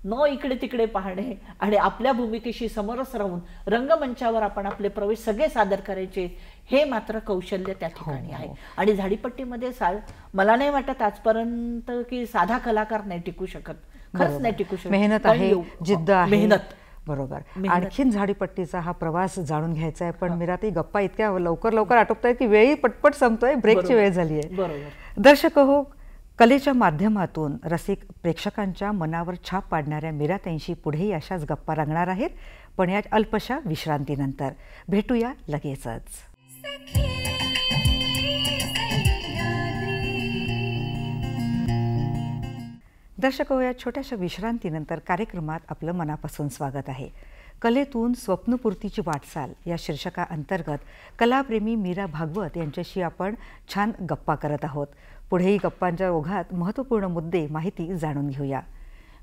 न इकडे तिकडे पाहणे आणि आपल्या भूमिकेशी समरस राहून रंगमंचावर आपण आपले प्रवेश सगळे सादर करायचे, हे मात्र कौशल्य त्या ठिकाणी आहे. आणि झाडीपट्टीमध्ये मला नाही वाटत आजपर्यंत की साधा कलाकार नाही टिकू शकत, खरंच नाही टिकू शकत. मेहनत आहे, जिद्द आहे, मेहनत. बरोबर. आणखीन झाडीपट्टीचा हा प्रवास जाणून घ्यायचा आहे, पण मीरा, ती गप्पा इतक्या लवकर आटोपतायत की वेळी पटपट संपतोय, ब्रेकची वेळ झाली आहे. बरोबर. दर्शक हो, कलेच्या माध्यमातून रसिक प्रेक्षकांच्या मनावर छाप पाडणाऱ्या मीराताईंशी पुढेही अशाच गप्पा रंगणार आहेत, पण या अल्पशा विश्रांतीनंतर. भेटूया लगेचच. दर्शक हो, या छोट्याशा विश्रांतीनंतर कार्यक्रमात आपलं मनापासून स्वागत आहे. कलेतून स्वप्नपूर्तीची वाटचाल या शीर्षकाअंतर्गत कलाप्रेमी मीरा भागवत यांच्याशी आपण छान गप्पा करत आहोत. पुढेही गप्पांच्या ओघात महत्त्वपूर्ण मुद्दे, माहिती जाणून घेऊया.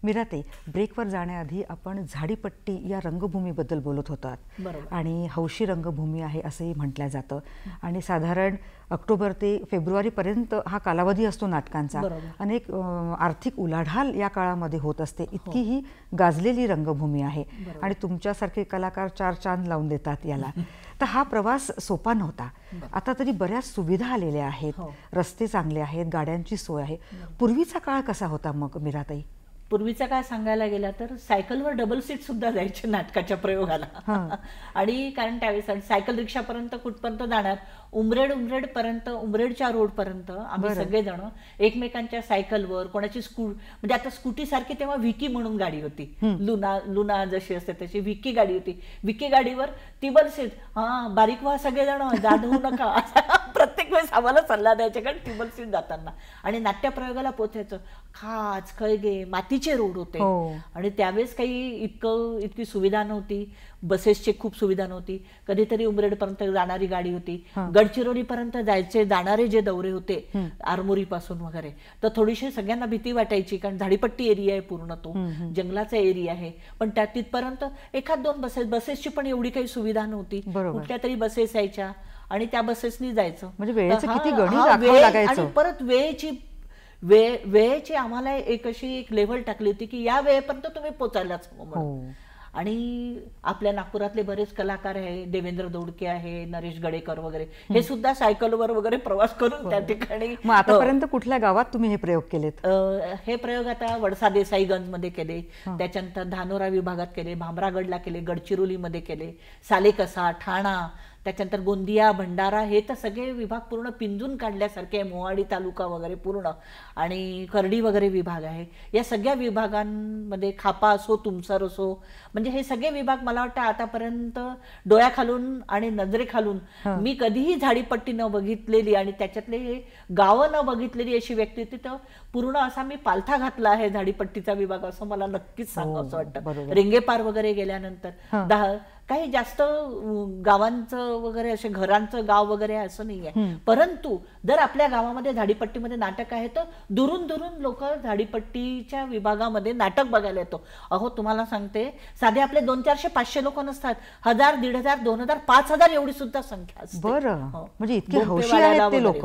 मीराताई, ब्रेकवर जाण्याआधी आपण झाडीपट्टी या रंगभूमीबद्दल बोलत होतात आणि हौशी रंगभूमी आहे असंही म्हटलं जातं आणि साधारण ऑक्टोबर ते फेब्रुवारीपर्यंत हा कालावधी असतो नाटकांचा. अनेक आर्थिक उलाढाल या काळामध्ये होत असते, इतकी ही गाजलेली रंगभूमी आहे आणि तुमच्यासारखे कलाकार 4 चांद लावून देतात याला. तर हा प्रवास सोपा नव्हता. आता तरी बऱ्याच सुविधा आलेल्या आहेत, रस्ते चांगले आहेत, गाड्यांची सोय आहे. पूर्वीचा काळ कसा होता मग मीराताई? पूर्वीचा काय सांगायला गेला तर सायकलवर डबल सीट सुद्धा जायचे नाटकाच्या प्रयोगाला. आणि कारण त्यावेळेस सायकल रिक्षापर्यंत कुठपर्यंत जाणार, उमरेड पर्यंत, उमरेडच्या रोड पर्यंत आम्ही सगळेजण एकमेकांच्या सायकलवर, कोणाची म्हणजे आता स्कूटी सारखी तेव्हा विकी म्हणून गाडी होती, लुना जशी असते तशी विकी गाडी होती. विकी गाडीवर टिबल सीट, बारीक व्हा सगळेजण, जाड होऊ नका, प्रत्येक वेळेस आम्हाला सल्ला द्यायचे कारण टिबल सीट जाताना. आणि नाट्यप्रयोगाला पोचायचं, खाच खळगे मातीचे रोड होते. आणि त्यावेळेस काही इतकी सुविधा नव्हती, बसेसची खूप सुविधा नव्हती. कधीतरी उमरेडपर्यंत जाणारी गाडी होती, गडचिरोलीपर्यंत जाणारे जे दौरे होते आरमोरी पासून वगैरे, तर थोडीशी सगळ्यांना भीती वाटायची कारण झाडीपट्टी एरिया आहे पूर्ण, तो जंगलाचा एरिया आहे. पण त्या तिथपर्यंत एखाद दोन बसेसची पण एवढी काही सुविधा नव्हती. कुठल्या तरी बसेस यायच्या आणि त्या बसेसनी जायचं. म्हणजे वेळेचं किती गणित आखावं लागायचं. आणि परत वेळेची आम्हाला एक लेव्हल टाकली होती की या वेळेपर्यंत तुम्ही पोचायलाच हवं. आणि आपल्या नागपुरातले बरेच कलाकार आहे, देवेंद्र दोडके आहे, नरेश गडेकर वगैरे, हे सुद्धा सायकलवर वगैरे प्रवास करून त्या ठिकाणी. मग आतापर्यंत कुठल्या गावात तुम्ही हे प्रयोग केलेत? हे प्रयोग आता वडसा देसाईगंजमध्ये केले, त्याच्यानंतर धानोरा विभागात केले, भामरागडला केले, गडचिरोलीमध्ये केले, सालेकसा, ठाणा, त्याच्यानंतर गोंदिया, भंडारा, हे तर सगळे विभाग पूर्ण पिंजून काढल्यासारखे, मोहाडी तालुका वगैरे पूर्ण, आणि कर्डी वगैरे विभाग आहे. या सगळ्या विभागांमध्ये खापा असो, तुमसर असो, म्हणजे हे सगळे विभाग मला वाटतं आतापर्यंत डोळ्याखालून आणि नजरेखालून मी कधीही झाडीपट्टी न बघितलेली आणि त्याच्यातले हे गावं न बघितलेली अशी व्यक्ती होती. तर पूर्ण असा मी पालथा घातला आहे झाडीपट्टीचा विभाग, असं मला नक्कीच सांगावं वाटतं. रेंगेपार वगैरे गेल्यानंतर काही जास्त गावांचं वगैरे असे घरांचं गाव वगैरे असं नाहीये, परंतु जर आपल्या गावामध्ये झाडीपट्टीमध्ये नाटक आहे तर दुरून लोक झाडीपट्टीच्या विभागामध्ये नाटक बघायला येतो. अहो तुम्हाला सांगते, साधे आपले 200-400-500 लोक नसतात, 1000, 1500, 2000, 5000 एवढी सुद्धा संख्या असते. बरं, म्हणजे इतके हौशी आहेत ते लोक.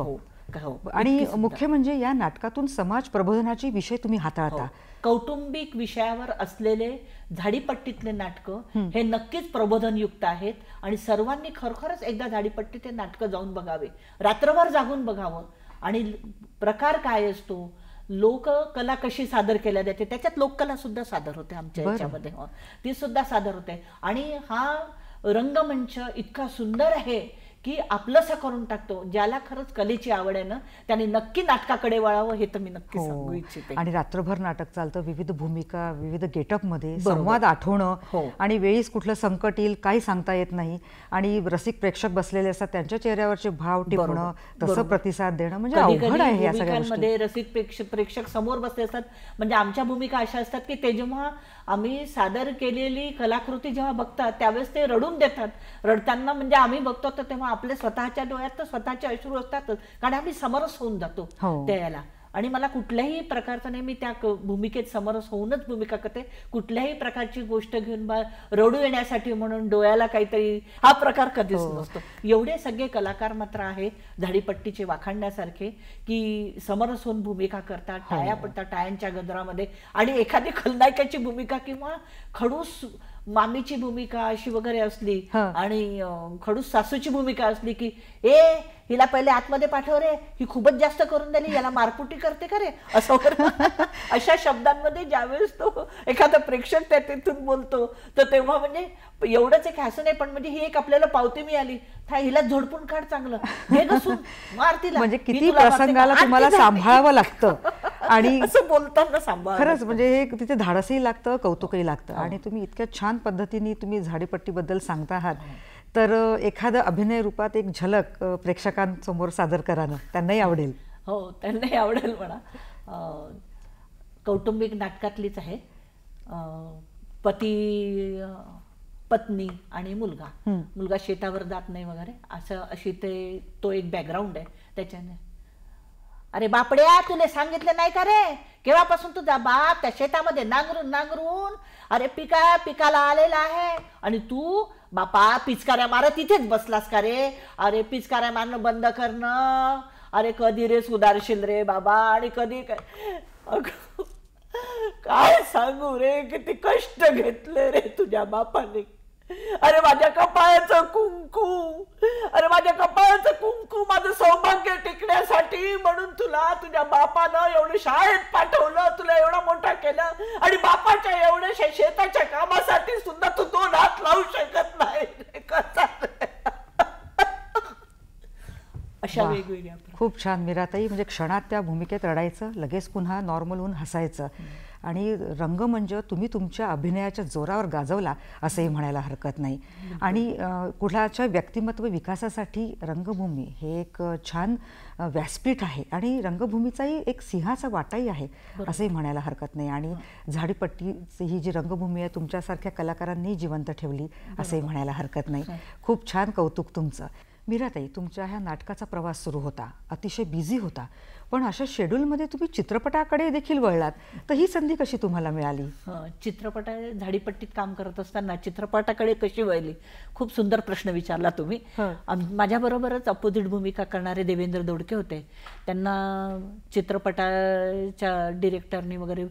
आणि मुख्य म्हणजे या नाटकातून समाज प्रबोधनाचे विषय तुम्ही हाताळता. कौटुंबिक विषयावर असलेले झाडीपट्टीतले नाटकं हे नक्कीच प्रबोधनयुक्त आहेत आणि सर्वांनी खरोखरच एकदा झाडीपट्टी ते नाटकं जाऊन बघावे, रात्रभर जागून बघावं. आणि प्रकार काय असतो, लोककला कशी सादर केल्या जाते, त्याच्यात लोककला सुद्धा सादर होते आमच्या याच्यामध्ये, ती सुद्धा सादर होते. आणि हा रंगमंच इतका सुंदर आहे की आपलंसं करून टाकतो. ज्याला खरंच कलेची आवड आहे ना, त्याने नक्की नाटकाकडे वळावं, हे तर मी नक्की सांगू इच्छिते. आणि रात्रभर नाटक चालतं, विविध भूमिका, विविध गेटअप मध्ये संवाद आठवणं, आणि वेळीच कुठलं संकट येईल काही सांगता येत नाही. आणि रसिक प्रेक्षक बसलेले असतात, त्यांच्या चेहऱ्यावरचे भाव टिपणं, तसं प्रतिसाद देणं म्हणजे अवघड आहे. या सगळ्या भूमिकांमध्ये रसिक प्रेक्षक समोर बसले असतात. म्हणजे आमच्या भूमिका अशा असतात की ते जेव्हा आम्ही सादर केलेली कलाकृती जेव्हा बघतात त्यावेळेस ते रडून देतात. रडताना म्हणजे आम्ही बघतो तर तेव्हा आपल्या स्वतःच्या डोळ्यात तर स्वतःचे अश्रू असतातच, कारण आम्ही समरस होऊन जातो त्याला. आणि मला कुठल्याही प्रकारचं नाही, मी त्या भूमिकेत समरस होऊनच भूमिका करते. कुठल्याही प्रकारची गोष्ट घेऊन रडू येण्यासाठी म्हणून डोळ्याला काहीतरी, हा प्रकार कधीच नसतो. एवढे सगळे कलाकार मात्र आहे झाडीपट्टीचे वाखाणण्यासारखे की समरस होऊन भूमिका करतात, टाळ्या पडतात टाळ्यांच्या गजरामध्ये. आणि एखादी खलनायकाची भूमिका किंवा खडूस मामीची भूमिका अशी वगैरे असली आणि खडूस सासूची भूमिका असली की हिला पहिले आतमध्ये पाठव रे, ही खूपच जास्त करून दिली, याला मारपुटी करते का रे, असं वगैरे अशा शब्दांमध्ये ज्यावेळेस तो एखादा प्रेक्षक त्या तिथून बोलतो तर तेव्हा म्हणजे एवढंच एक हसं नाही, पण म्हणजे ही एक आपल्याला पावती मिळाली, हिला झोडपून काढ चांगलं, हे घसून मार तिला. म्हणजे किती प्रसंगाला तुम्हाला सांभाळावं लागतं आणि असं बोलताना सांभाळ. खरंच म्हणजे हे तिथे धाडसही लागतं, कौतुकही लागतं. आणि तुम्ही इतक्या छान पद्धतीने तुम्ही झाडीपट्टीबद्दल सांगता आहात, तर एखादं अभिनय रूपात एक झलक प्रेक्षकांसमोर सादर करा ना, त्यांनाही आवडेल. हो, त्यांनाही आवडेल म्हणा. कौटुंबिक नाटकातलीच आहे. पती, पत्नी आणि मुलगा शेतावर जात नाही वगैरे असं, अशी तो एक बॅकग्राऊंड आहे त्याच्याने. अरे बापड्या, तुला सांगितलं नाही का रे, केव्हापासून तुझा बाप त्या शेतामध्ये नांगरून अरे पिकाला आलेला आहे आणि तू बापा पिचकाऱ्या मारत इथेच बसलास का रे. अरे पिचकाऱ्या मारणं बंद करणं, अरे कधी रे सुधारशील रे बाबा, आणि कधी काय सांगू रे, किती कष्ट घेतले रे तुझ्या बापाने. अरे माझ्या कपाळाचं कुंकू, अरे माझ्या माझ्या कपाळाचं कुंकू, माझं सौभाग्य टिकण्यासाठी म्हणून तुला तुझ्या बापानं एवढं शाळेत पाठवलं, तुला एवढा मोठा केलं, आणि बापाच्या एवढ्या शेताच्या कामासाठी सुद्धा तू 2 हात लावू शकत नाही. अशा वेगवेगळ्या. खूप छान मीराताई. म्हणजे क्षणात त्या भूमिकेत रडायचं, लगेच पुन्हा नॉर्मल होऊन हसायचं, आणि रंगमंच तुम्ही तुमच्या अभिनयाच्या जोरावर गाजवला असंही म्हणायला हरकत नाही. आणि कुठल्याच्या व्यक्तिमत्व विकासासाठी रंगभूमी हे एक छान व्यासपीठ आहे, आणि रंगभूमीचाही एक सिंहाचा वाटाही आहे असंही म्हणायला हरकत नाही. आणि झाडीपट्टीची ही जी रंगभूमी आहे तुमच्यासारख्या कलाकारांनी जिवंत ठेवली असंही म्हणायला हरकत नाही. खूप छान कौतुक तुमचं. मीराताई, तुमच्या ह्या नाटकाचा प्रवास सुरू होता, अतिशय बिझी होता, पण अशा शेड्यूलमध्ये तुम्ही चित्रपटाकडे देखील वळलात, तर ही संधी कशी तुम्हाला मिळाली? झाडीपट्टीत काम करत असताना चित्रपटाकडे कशी वळली? खूप सुंदर प्रश्न विचारला तुम्ही. माझ्याबरोबरच अपोजिट भूमिका करणारे देवेंद्र दोडके होते. त्यांना चित्रपटाच्या डिरेक्टरनी वगैरे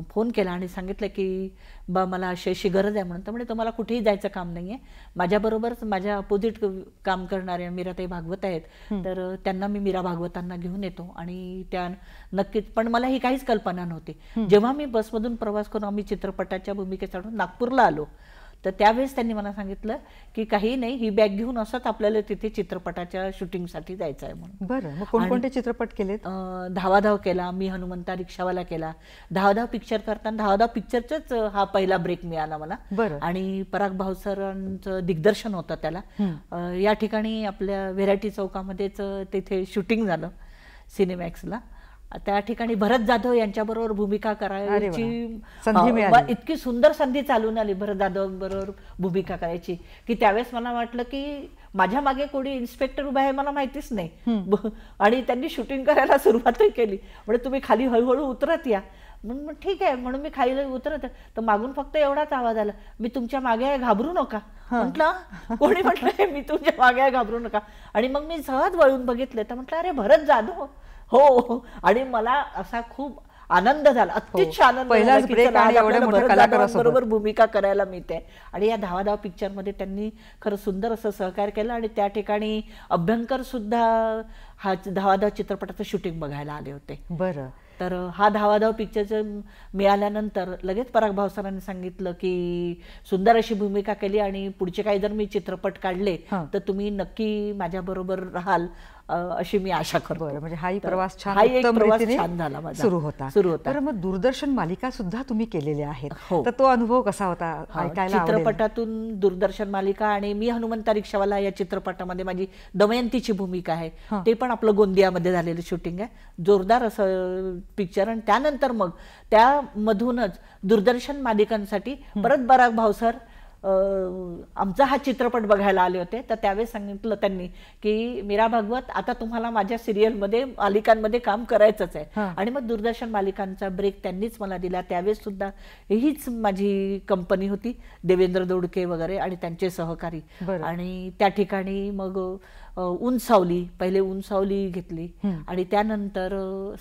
फोन केला आणि सांगितलं की बा मला अशी गरज आहे म्हणून. तर म्हणजे तुम्हाला कुठेही जायचं काम नाही आहे, माझ्याबरोबरच माझ्या अपोजिट काम करणाऱ्या मीराताई भागवत आहेत, तर त्यांना मी मीरा भागवतांना घेऊन येतो. आणि त्या नक्कीच, पण मला ही काहीच कल्पना नव्हती. जेव्हा मी बसमधून प्रवास करून आम्ही चित्रपटाच्या भूमिकेसाठी नागपूरला आलो, तर त्यावेळेस त्यांनी मला सांगितलं की काही नाही, ही बॅग घेऊन असंच आपल्याला तिथे चित्रपटाच्या शूटिंगसाठी जायचं आहे म्हणून. बरं, मग कोणकोणते चित्रपट केलेत? धावाधाव केला, मी हनुमंता रिक्षावाला केला. धावाधाव पिक्चर करताना धावाधाव पिक्चरचाच हा पहिला ब्रेक मिळाला मला. आणि पराग भावसरांचं दिग्दर्शन होतं त्याला. या ठिकाणी आपल्या व्हेरायटी चौकामध्येच तिथे शूटिंग झालं सिनेमॅक्सला. त्या ठिकाणी भरत जाधव यांच्याबरोबर भूमिका करायची संधी मिळाली. इतकी सुंदर संधी चालून आली भरत जाधव बरोबर भूमिका करायची की त्यावेळेस मला वाटलं की माझ्या मागे कोणी इन्स्पेक्टर उभा आहे मला माहितीच नाही. आणि त्यांनी शूटिंग करायला सुरुवातही केली. म्हणजे तुम्ही खाली हळूहळू उतरत या. म्हणून ठीक आहे म्हणून मी खाली उतरत, तर मागून फक्त एवढाच आवाज आला, मी तुमच्या मागे आहे, घाबरू नका. म्हटलं कोणी म्हटलंय मी तुमच्या मागे आहे, घाबरू नका. आणि मग मी सहज वळून बघितले तर म्हटलं अरे भरत जाधव. हो, आणि मला असा खूप आनंद झाला, अतिशय आनंद बरोबर भूमिका करायला मिळते. आणि या धावाधाव पिक्चर मध्ये त्यांनी खरं सुंदर असं सहकार्य केलं. आणि त्या ठिकाणी अभ्यंकर सुद्धा हा धावाधाव चित्रपटाचं शूटिंग बघायला आले होते. बरं, तर हा धावाधाव पिक्चरचं मिळाल्यानंतर लगेच पराग भावसरांनी सांगितलं की सुंदर अशी भूमिका केली आणि पुढचे काही जर मी चित्रपट काढले तर तुम्ही नक्की माझ्याबरोबर राहाल अशी मी आशा करतो. म्हणजे हाही प्रवास छान झाला सुरू होता. तर मग दूरदर्शन मालिका सुद्धा तुम्ही केलेल्या आहेत, तर तो अनुभव कसा होता ऐकायला? चित्रपटातून दूरदर्शन मालिका, आणि मी हनुमंता रिक्षावाला या चित्रपटामध्ये माझी दमयंतीची भूमिका आहे. ते पण आपलं गोंदियामध्ये झालेलं शूटिंग आहे. जोरदार असं पिक्चर. आणि त्यानंतर मग त्यामधूनच दूरदर्शन मालिकांसाठी परत पराग भावसर आमचा हा चित्रपट बघायला आले होते. तर त्यावेळेस सांगितलं त्यांनी की मीरा भागवत आता तुम्हाला माझ्या सिरियलमध्ये मालिकांमध्ये काम करायचंच आहे. आणि मग दूरदर्शन मालिकांचा ब्रेक त्यांनीच मला दिला. त्यावेळेस सुद्धा हीच माझी कंपनी होती, देवेंद्र दोडके वगैरे आणि त्यांचे सहकारी. आणि त्या ठिकाणी मग उंचावली, पहिले उंचावली घेतली आणि त्यानंतर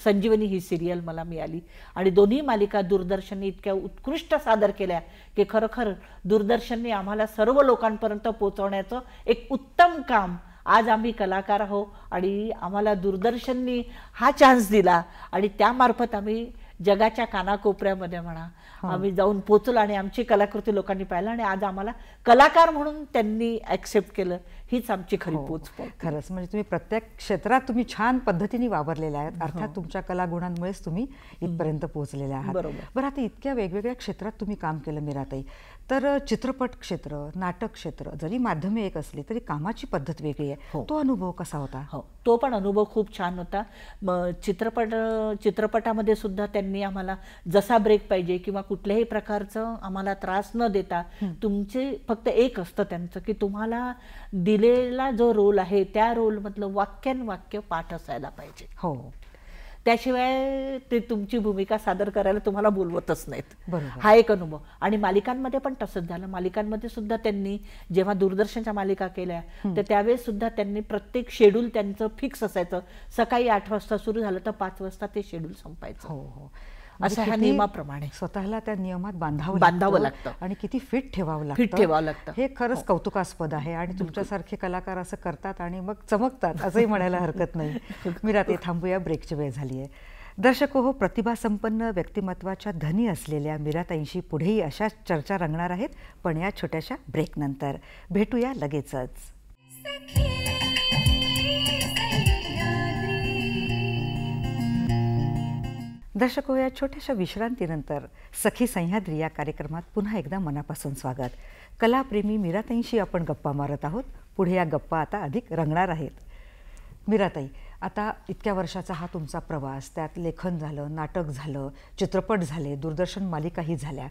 संजीवनी ही सिरियल मला मिळाली. आणि दोन्ही मालिका दूरदर्शनने इतक्या उत्कृष्ट सादर केल्या की खरोखर दूरदर्शनने आम्हाला सर्व लोकांपर्यंत पोहोचवण्याचं एक उत्तम काम. आज आम्ही कलाकार आहो आणि आम्हाला दूरदर्शनने हा चान्स दिला आणि त्यामार्फत आम्ही जगाच्या कानाकोपऱ्यामध्ये म्हणा आम्ही जाऊन पोचलो आणि आमची कलाकृती लोकांनी पाहिलं आणि आज आम्हाला कलाकार म्हणून त्यांनी ऍक्सेप्ट केलं. हीच आमची खरी पोच. खरंच म्हणजे तुम्ही प्रत्येक क्षेत्रात तुम्ही छान पद्धतीने वावरलेल्या आहेत. अर्थात तुमच्या कलागुणांमुळेच तुम्ही इथपर्यंत पोहोचलेल्या आहात. बरं, आता इतक्या वेगवेगळ्या क्षेत्रात तुम्ही काम केलं मीराताई, तर चित्रपट क्षेत्र, नाटक क्षेत्र जरी माध्यमे एक असली तरी कामाची पद्धत वेगळी आहे. तो अनुभव कसा होता? तो पण अनुभव खूप छान होता. चित्रपटामध्ये सुद्धा त्यांनी आम्हाला जसा ब्रेक पाहिजे किंवा कुठल्याही प्रकारचं आम्हाला त्रास न देता, तुमचे फक्त एक असतं त्यांचं की तुम्हाला दिलेला जो रोल आहे त्या रोल मधलं वाक्यानुवाक्य पाठ असायला पाहिजे. त्याशिवाय ते तुमची भूमिका सादर करायला तुम्हाला बोलवतच नाहीत. हा एक अनुभव. आणि मालिकांमध्ये पण तसंच झालं. मालिकांमध्ये सुद्धा त्यांनी जेव्हा दूरदर्शनच्या मालिका केल्या तर त्यावेळेस सुद्धा त्यांनी प्रत्येक शेड्यूल त्यांचं फिक्स असायचं. सकाळी 8 वाजता सुरू झालं तर 5 वाजता ते शेड्यूल संपायचं. असं ह्या किती नियमाप्रमाणे स्वतःला त्या नियमात बांधावं बांधावं लागतं लागतं. आणि किती फिट ठेवावं फिट ठेवावं लागतं. हे खरंच कौतुकास्पद आहे आणि तुमच्यासारखे कलाकार असं करतात आणि मग चमकतात असंही म्हणायला हरकत नाही. मीरा ताई, थांबूया, ब्रेकची वेळ झाली आहे. दर्शको हो, प्रतिभासंपन्न व्यक्तिमत्वाच्या धनी असलेल्या मीराताईंशी पुढेही अशाच चर्चा रंगणार आहेत, पण या छोट्याशा ब्रेकनंतर. भेटूया लगेचच. दर्शको, या छोट्याशा विश्रांतीनंतर सखी सह्याद्री या कार्यक्रमात पुन्हा एकदा मनापासून स्वागत. कलाप्रेमी मीराताईंशी आपण गप्पा मारत आहोत. पुढे या गप्पा आता अधिक रंगणार आहेत. मीराताई, आता इतक्या वर्षाचा हा तुमचा प्रवास, त्यात लेखन झालं, नाटक झालं, चित्रपट झाले, दूरदर्शन मालिकाही झाल्या.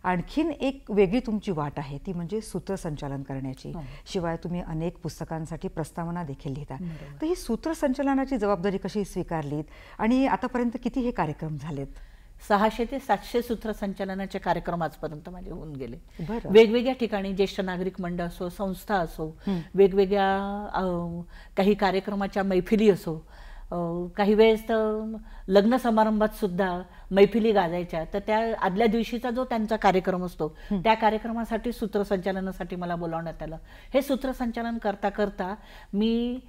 आणखीन एक वेगळी तुमची वाट आहे, ती म्हणजे सूत्रसंचालन करण्याची. शिवाय तुम्ही अनेक पुस्तकांसाठी प्रस्तावना देखील लिहिता. तर ही सूत्रसंचालनाची जबाबदारी कशी स्वीकारलीत आणि आतापर्यंत किती हे कार्यक्रम झालेत? 600 ते 700 सूत्रसंचालनाचे कार्यक्रम आजपर्यंत माझे होऊन गेले. बरं. वेगवेगळ्या ठिकाणी ज्येष्ठ नागरिक मंडळ असो, संस्था असो, वेगवेगळ्या काही कार्यक्रमाच्या मैफिली असो, काही वेळेस तर लग्न समारंभात सुद्धा मैफिली गाजायच्या. तर त्या आदल्या दिवशीचा जो त्यांचा कार्यक्रम असतो त्या कार्यक्रमासाठी सूत्रसंचालनासाठी मला बोलावण्यात आलं. हे सूत्रसंचालन करता करता मी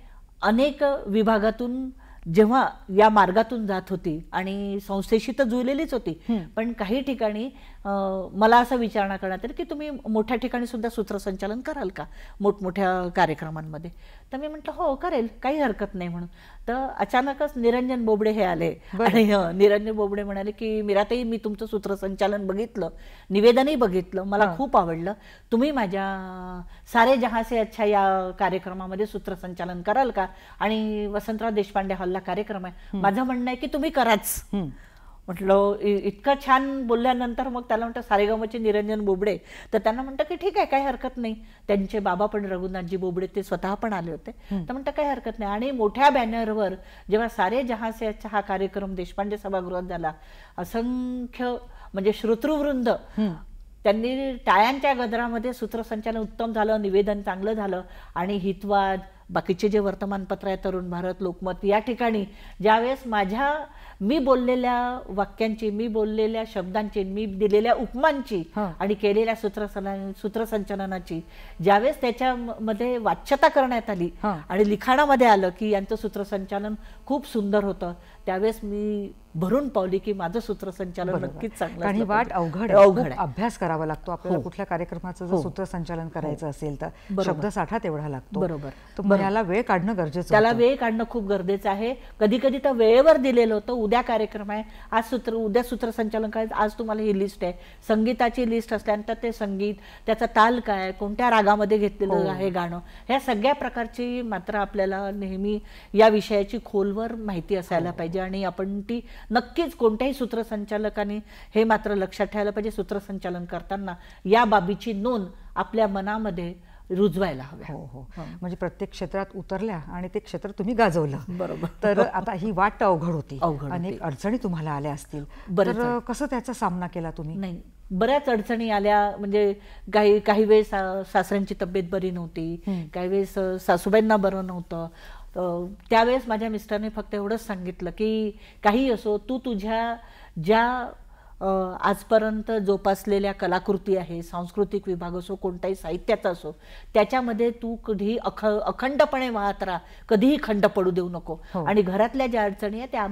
अनेक विभागातून जेव्हा या मार्गातून जात होती आणि संस्थेशी तर जुळलेलीच होती, पण काही ठिकाणी मला असं विचारणा करण्यात आली की तुम्ही मोठ्या ठिकाणी सुद्धा सूत्रसंचालन कराल का, मोठमोठ्या कार्यक्रमांमध्ये. तर मी म्हटलं हो करेल, काही हरकत नाही म्हणून. तर अचानकच निरंजन बोबडे हे आले आणि निरंजन बोबडे म्हणाले की मीराताई, मी तुमचं सूत्रसंचालन बघितलं, निवेदनही बघितलं, मला खूप आवडलं, तुम्ही माझ्या सारे जहां से अच्छा या कार्यक्रमामध्ये सूत्रसंचालन कराल का, आणि वसंतराव देशपांडे हॉलला कार्यक्रम आहे, माझं म्हणणं आहे की तुम्ही कराच. म्हटलं इतकं छान बोलल्यानंतर मग त्याला म्हणतं सारेगमचे निरंजन बोबडे, तर त्यांना म्हणतं की ठीक आहे, काही हरकत नाही. त्यांचे बाबा पण रघुनाथजी बोबडे, ते स्वतः पण आले होते. तर म्हणतं काही हरकत नाही. आणि मोठ्या बॅनरवर जेव्हा सारे जहां से अच्छा हा कार्यक्रम देशपांडे सभागृहात झाला, असंख्य म्हणजे श्रोतृवृंद त्यांनी टाळ्यांच्या गजरामध्ये सूत्रसंचालन उत्तम झालं, निवेदन चांगलं झालं. आणि हितवाद, बाकीचे जे वर्तमानपत्र आहे, तरुण भारत, लोकमत, या ठिकाणी ज्यावेळेस मी बोललेल्या वाक्यांची, मी बोललेल्या शब्दांची, मी दिलेल्या उपमांची आणि केलेल्या सूत्रसंचालनाची ज्यावेळेस त्याच्यामध्ये वाच्यता करण्यात आली आणि लिखाणामध्ये आलं की यांचं सूत्रसंचालन खूप सुंदर होतं, त्यावेळेस मी भरून पावली की माझं सूत्रसंचालन नक्कीच चांगलं. आणि वाट अवघड आहे, अभ्यास करावा लागतो आपल्याला. कुठल्या कार्यक्रमाचं जर सूत्रसंचालन करायचं असेल तर शब्दसाठा तेवढा लागतो. बरोबर. तर याला वेळ काढणं गरजेचं, त्याला वेळ काढणं खूप गरजेचं आहे. कधी कधी तर वेळेवर दिलेलं होतं, उद्या कार्यक्रम आहे, उद्या सूत्रसंचालन करायचं, आज तुम्हाला ही लिस्ट आहे, संगीताची लिस्ट असल्यानंतर ते संगीत, त्याचा ताल काय, कोणत्या रागामध्ये घेतलेलं आहे गाणं, ह्या सगळ्या प्रकारची मात्र आपल्याला नेहमी या विषयाची खोलवर माहिती असायला पाहिजे. आणि आपण ती नक्कीच कोणत्याही सूत्रसंचालकाने हे मात्र लक्षात ठेवायला पाहिजे, सूत्रसंचालन करताना या बाबीची नोंद आपल्या मनामध्ये रुजवायला हव्या. हो, म्हणजे प्रत्येक क्षेत्रात उतरल्या आणि ते क्षेत्र तुम्ही गाजवलं. बरोबर. तर आता ही वाट अवघड होती, अनेक अडचणी तुम्हाला आल्या असतील, तर कसं त्याचा सामना केला तुम्ही? नाही, बऱ्याच अडचणी आल्या. म्हणजे काही वेळेस सासऱ्यांची तब्येत बरी नव्हती, काही वेळेस सासूबाईंना बरं नव्हतं. त्यावेळेस माझ्या मिस्टरने फक्त एवढंच सांगितलं की काही असो, तू तुझ्या ज्या आजपर्यंत जोपासलेल्या कलाकृती आहे, सांस्कृतिक विभाग असो, कोणताही साहित्याचा असो, त्याच्यामध्ये तू कधीही अखंडपणे वाहत राहा, कधीही खंड पडू देऊ नको. आणि घरातल्या ज्या अडचणी आहेत त्या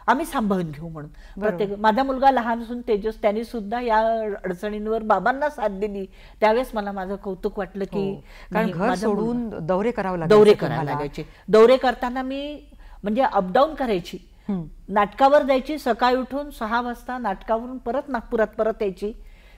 आम्ही सांभाळून घेऊ म्हणून. प्रत्येक माझा मुलगा लहान असून तेजस, त्यांनी सुद्धा या अडचणींवर बाबांना साथ दिली. त्यावेळेस मला माझं कौतुक वाटलं की कारण घर सोडून दौरे करावं लागायचे. दौरे करताना मी म्हणजे अपडाऊन करायची, नाटकावर जायची, सकाळी उठून 6 वाजता नाटकावरून परत नागपुरात परत यायची,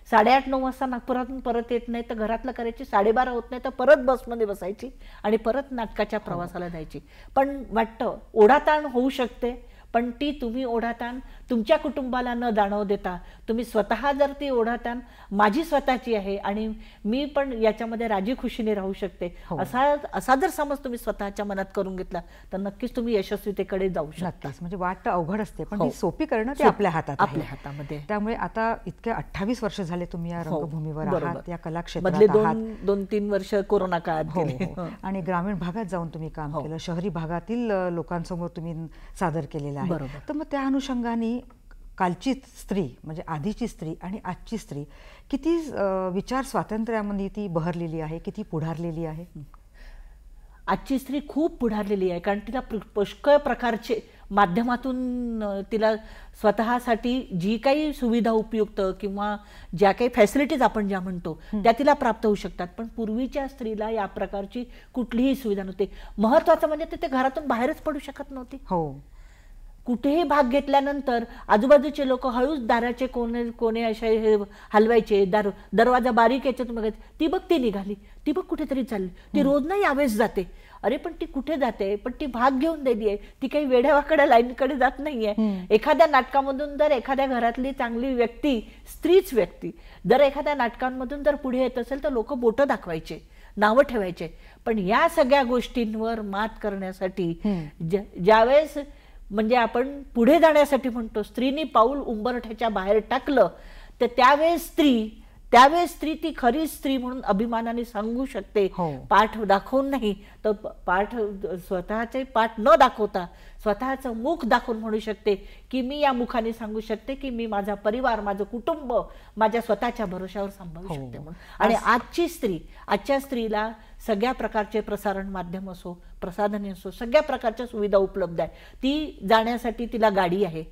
8:30-9 वाजता नागपुरातून परत येत नाही तर घरातलं करायची, 12:30 होत नाही तर परत बसमध्ये बसायची आणि परत नाटकाच्या प्रवासाला जायची. पण वाटतं ओढाताण होऊ शकते, पण ती तुम्ही ओढाताण तुमच्या कुटुंबाला न जाणवू देता तुम्ही स्वतः जर ती ओढाताण माझी स्वतःची आहे आणि मी पण याच्यामध्ये राजी खुशीने राहू शकते, असा जर समज तुम्ही स्वतःच्या मनात करून घेतला तर नक्कीच तुम्ही यशस्वीतेकडे जाऊ शकता. म्हणजे वाट अवघड असते, पण ती सोपी करणं ते आपल्या हातामध्ये. त्यामुळे आता इतके 28 वर्ष झाले तुम्ही या रंगभूमीवर आहात, या कलाक्षेत्रात आहात. 2-3 वर्ष कोरोना काळात गेले. आणि ग्रामीण भागात जाऊन तुम्ही काम केलं, शहरी भागातील लोकांसमोर तुम्ही सादर केलेलं आहे. तर मग त्या अनुषंगाने कालची स्त्री म्हणजे आधीची स्त्री आणि आजची स्त्री किती विचार स्वातंत्र्यामध्ये ती बहरलेली आहे, किती पुढारलेली आहे? आजची स्त्री खूप पुढारलेली आहे, कारण तिला पुष्कळ प्रकारचे माध्यमातून तिला स्वतःसाठी जी काही सुविधा उपयुक्त किंवा ज्या काही फॅसिलिटीज आपण ज्या म्हणतो त्या तिला प्राप्त होऊ शकतात. पण पूर्वीच्या स्त्रीला या प्रकारची कुठलीही सुविधा नव्हती. महत्वाचं म्हणजे ते घरातून बाहेरच पडू शकत नव्हती. हो, कुठेही भाग घेतल्यानंतर आजूबाजूचे लोक हळूच दाराचे कोणे कोणे असे हे हलवायचे, दरवाजा बारीक याच्यात बघायचं, ती बघ ती निघाली, ती बघ कुठेतरी चालली, ती रोज नाही यावेळेस जाते. अरे पण ती कुठे जाते? पण ती भाग घेऊन दिली आहे, ती काही वेड्यावाकड्या लाईनकडे जात नाहीये. एखाद्या नाटकामधून जर एखाद्या घरातली चांगली व्यक्ती, स्त्रीच व्यक्ती जर एखाद्या नाटकांमधून जर पुढे येत असेल तर लोक बोटं दाखवायचे, नावं ठेवायचे. पण या सगळ्या गोष्टींवर मात करण्यासाठी ज्यावेळेस म्हणजे आपण पुढे जाण्यासाठी म्हणतो स्त्रीनी पाऊल उंबरठ्याच्या बाहेर टाकलं, तर त्यावेळेस स्त्री ती खरी स्त्री म्हणून अभिमानाने सांगू शकते. पाठ दाखवून नाही तर स्वतःचे पाठ न दाखवता स्वतःचं मुख दाखवून म्हणू शकते की मी या मुखाने सांगू शकते की मी माझा परिवार, माझं कुटुंब माझ्या स्वतःच्या भरोशावर सांभाळू शकते म्हणून. आणि आजच्या स्त्रीला सगळ्या प्रकारचे प्रसारण माध्यम असो, प्रसाधने असो, सगळ्या प्रकारच्या सुविधा उपलब्ध आहे. ती जाण्यासाठी तिला गाडी आहे,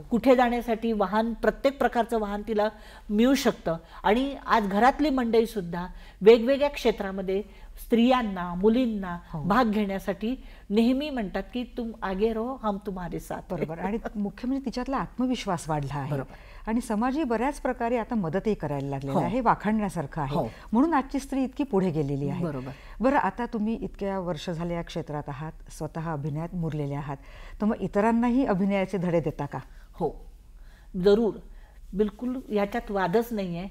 कुठे जाण्यासाठी वाहन, प्रत्येक प्रकारचं वाहन तिला मिळू शकतं. आणि आज घरातली मंडळी सुद्धा वेगवेगळ्या क्षेत्रामध्ये स्त्रियांना, मुलींना भाग घेण्यासाठी नेहमी म्हणतात की तुम आगे रहो, हम तुम्हारे साथ. बरोबर. आणि मुख्य म्हणजे तिच्यातला आत्मविश्वास वाढला आहे आणि समाजही बऱ्याच प्रकारे आता मदतही करायला लागलेला आहे, हे वाखाणण्यासारखं आहे. म्हणून आजची स्त्री इतकी पुढे गेलेली आहे. बरं, आता तुम्ही इतक्या वर्ष झाले या क्षेत्रात आहात, स्वतः अभिनयात मुरलेले आहात, तर मग इतरांनाही अभिनयाचे धडे देता का? हो, जरूर, बिलकुल, याच्यात वादच नाहीये.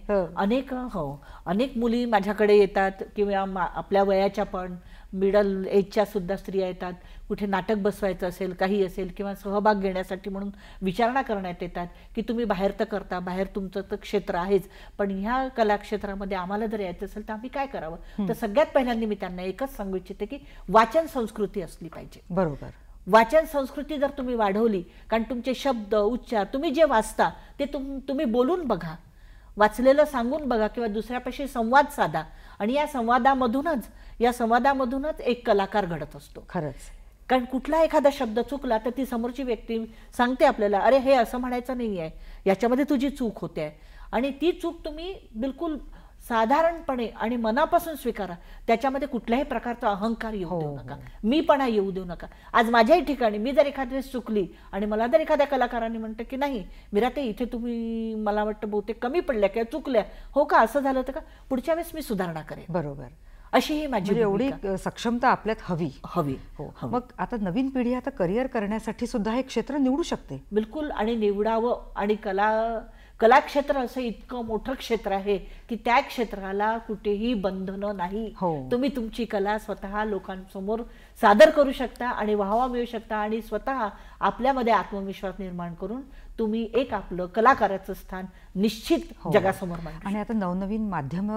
अनेक मुली माझ्याकडे येतात किंवा आपल्या वयाच्या पण मिडल एजच्या सुद्धा स्त्रिया येतात. कुठे नाटक बसवायचं असेल, काही असेल किंवा सहभाग घेण्यासाठी म्हणून विचारणा करण्यात येतात की तुम्ही बाहेर तर करता, बाहेर तुमचं तर क्षेत्र आहेच, पण ह्या कलाक्षेत्रामध्ये आम्हाला जर यायचं असेल तर आम्ही काय करावं? तर सगळ्यात पहिल्यांदा मी त्यांना एकच सांगू इच्छिते की वाचन संस्कृती असली पाहिजे. बरोबर. वाचन संस्कृती जर तुम्ही वाढवली, कारण तुमचे शब्द, उच्चार, तुम्ही जे वाचता ते तुम्ही बोलून बघा, वाचलेलं सांगून बघा किंवा दुसऱ्यापाशी संवाद साधा, आणि या संवादामधूनच एक कलाकार घडत असतो. खरंच. कारण कुठला एखादा शब्द चुकला तर ती समोरची व्यक्ती सांगते आपल्याला, अरे हे असं म्हणायचं नाही आहे, याच्यामध्ये तुझी चूक होते. आणि ती चूक तुम्ही बिलकुल साधारणपणे आणि मनापासून स्वीकारा. त्याच्यामध्ये कुठल्याही प्रकारचा अहंकार येऊ देऊ नका, मीपणा येऊ देऊ नका. आज माझ्याही ठिकाणी मी जर एखाद्या वेळेस चुकली आणि मला जर एखाद्या कलाकारांनी म्हणतं की नाही मीराताई इथे तुम्ही मला वाटतं बहुतेक कमी पडल्या किंवा चुकल्या, हो का, असं झालं होतं का, पुढच्या वेळेस मी सुधारणा करेन. बरोबर. अशी ही माझी एवढी सक्षमता आपल्यात हवी. मग आता नवीन पिढी आता करिअर करण्यासाठी सुद्धा हे क्षेत्र निवडू शकते. बिलकुल, आणि निवडावं. आणि कलाक्षेत्र असं इतकं मोठं क्षेत्र आहे की त्या क्षेत्राला कुठेही बंधनं नाही. तुम्ही तुमची कला स्वतः लोकांसमोर सादर करू शकता आणि वाहवा मिळू शकता आणि स्वतः आपल्यामध्ये आत्मविश्वास निर्माण करून तुम्ही एक आपलं कलाकाराचं स्थान निश्चित जगासमोर मांडू. आणि आता नवनवीन माध्यम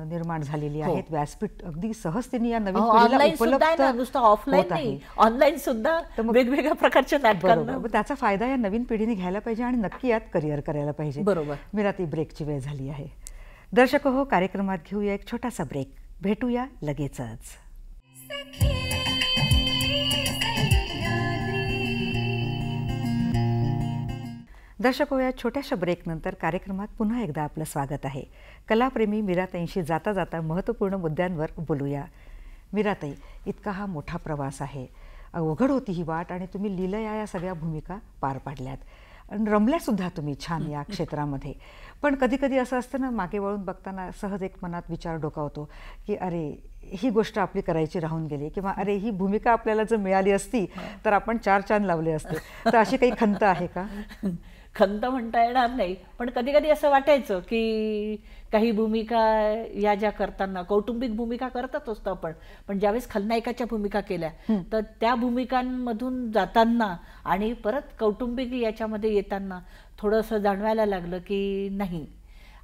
निर्माण झालेली आहेत, व्यासपीठ अगदी सहजतेने या नवीन ऑनलाईन सुद्धा आहे ना, नुसतं ऑफलाईन नाही, ऑनलाईन सुद्धा वेगवेगळ्या प्रकारच्या नाटकांना. त्याचा फायदा या नवीन पिढीने घ्यायला पाहिजे आणि नक्की यात करिअर करायला पाहिजे. बरोबर. मीराताई, ब्रेकची वेळ झाली आहे. दर्शक हो, कार्यक्रमात घेऊया एक छोटासा ब्रेक, भेटूया लगेचच. दर्शक हो, या छोट्याशा ब्रेकनंतर कार्यक्रमात पुन्हा एकदा आपलं स्वागत आहे. कलाप्रेमी मीराताईंशी जाता जाता महत्त्वपूर्ण मुद्द्यांवर बोलूया. मीराताई, इतका हा मोठा प्रवास आहे, अवघड होती ही वाट आणि तुम्ही लीलया या सगळ्या भूमिका पार पाडल्यात आणि रमल्यासुद्धा तुम्ही छान या क्षेत्रामध्ये. पण कधी कधी असं असतं ना, मागे वळून बघताना सहज एक मनात विचार डोकावतो की अरे ही गोष्ट आपली करायची राहून गेली, किंवा अरे ही भूमिका आपल्याला जर मिळाली असती तर आपण 4 चांद लावले असते. तर अशी काही खंत आहे का? खंत म्हणता येणार नाही, पण कधी कधी असं वाटायचं की काही भूमिका या ज्या करताना, कौटुंबिक भूमिका करतच असतो आपण, पण ज्यावेळेस खलनायकाच्या भूमिका केल्या तर त्या भूमिकांमधून जाताना आणि परत कौटुंबिक याच्यामध्ये येताना थोडंसं जाणवायला लागलं की नाही,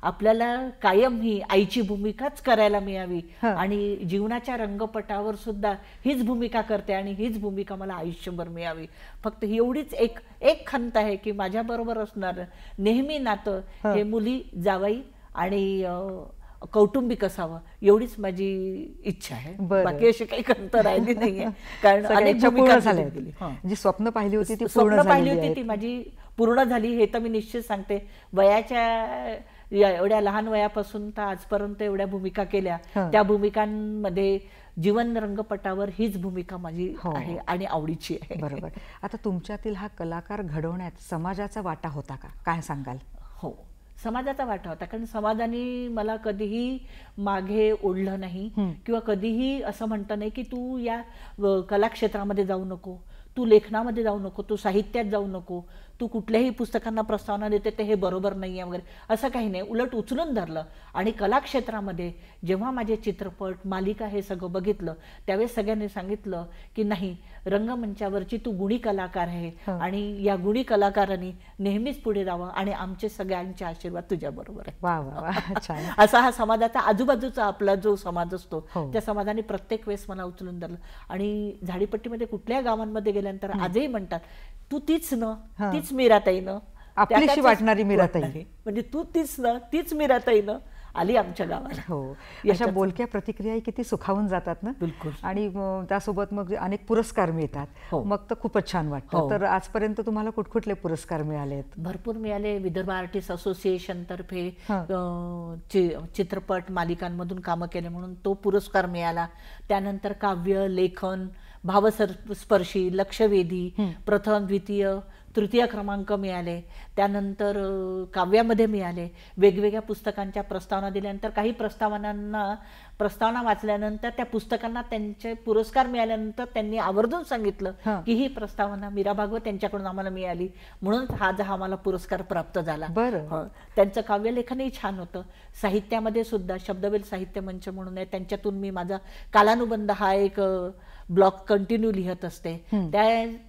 आपल्याला कायम ही आईची भूमिकाच करायला मिळावी आणि जीवनाच्या रंगपटावर सुद्धा हीच भूमिका करते आणि हीच भूमिका मला आयुष्यभर मिळावी. फक्त ही एवढीच एक खंत आहे की माझ्याबरोबर असणार नेहमी नातं हे मुली, जावई आणि कौटुंबिक असावं, एवढीच माझी इच्छा आहे. बाकी अशी काही खंत राहिली नाहीये, कारण अनेक भूमिका झाल्या. जी स्वप्न पाहिली होती ती स्वप्न पाहिली होती ती माझी पूर्ण झाली, हे तर मी निश्चित सांगते. वयाच्या एवढ्या लहान वयापासून तर आजपर्यंत एवढ्या भूमिका केल्या, त्या भूमिकांमध्ये जीवन रंगपटावर हीच भूमिका माझी आहे आणि आवडीची आहे. बरोबर. आता तुमच्यातील हा कलाकार घडवण्यात समाजाचा वाटा होता का, काय सांगाल? हो, समाजाचा वाटा होता, कारण समाजाने मला कधीही मागे ओढलं नाही किंवा कधीही असं म्हणतं नाही की तू या कलाक्षेत्रामध्ये जाऊ नको, तू लेखनामध्ये जाऊ नको, तू साहित्यात जाऊ नको, तू कुठल्याही पुस्तकांना प्रस्तावना देते ते हे बरोबर नाही आहे वगैरे, असं काही नाही. उलट उचलून धरलं. आणि कलाक्षेत्रामध्ये जेव्हा माझे चित्रपट, मालिका हे सगळं बघितलं, त्यावेळेस सगळ्यांनी सांगितलं की नाही, रंगमंचावरची तू गुणी कलाकार आहे आणि या गुणी कलाकारांनी नेहमीच पुढे जावं आणि आमचे सगळ्यांचे आशीर्वाद तुझ्या बरोबर आहे. वा वा वा, छान. असा हा समाजाचा, आजूबाजूचा आपला जो समाज असतो त्या समाजाने प्रत्येक वेळेस मला उचलून धरलं. आणि झाडीपट्टीमध्ये कुठल्या गावांमध्ये गेल्यानंतर आजही म्हणतात, तू तीच न, तीच मीराताई न, आपलीशी वाटणारी मीराताई, म्हणजे तू तीच न, तीच मीराताई न आली आमच्या गावाला. हो, अशा बोलक्या प्रतिक्रिया किती सुखावून जातात ना. बिलकुल. आणि त्यासोबत मग अनेक पुरस्कार मिळतात, मग तर खूपच छान वाटतं. तर आजपर्यंत तुम्हाला कुठकुठले पुरस्कार मिळालेत? भरपूर मिळाले. विदर्भ आर्टिस्ट असोसिएशन तर्फे चित्रपट मालिकांमधून कामं केले म्हणून तो पुरस्कार मिळाला. त्यानंतर काव्य, लेखन, भावस्पर्शी, लक्षवेधी प्रथम, द्वितीय, तृतीय क्रमांक मिळाले. त्यानंतर काव्यामध्ये मिळाले. वेगवेगळ्या पुस्तकांच्या प्रस्तावना दिल्यानंतर काही प्रस्तावना वाचल्यानंतर त्या पुस्तकांना त्यांचे पुरस्कार मिळाल्यानंतर त्यांनी आवर्जून सांगितलं की ही प्रस्तावना मीरा भागवत यांच्याकडून आम्हाला मिळाली, म्हणून हा आम्हाला पुरस्कार प्राप्त झाला. त्यांचं काव्यलेखनही छान होतं. साहित्यामध्ये सुद्धा शब्दवेल साहित्य मंच म्हणून आहे, त्यांच्यातून मी माझा कालानुबंध हा एक ब्लॉग कंटिन्यू लिहत असते.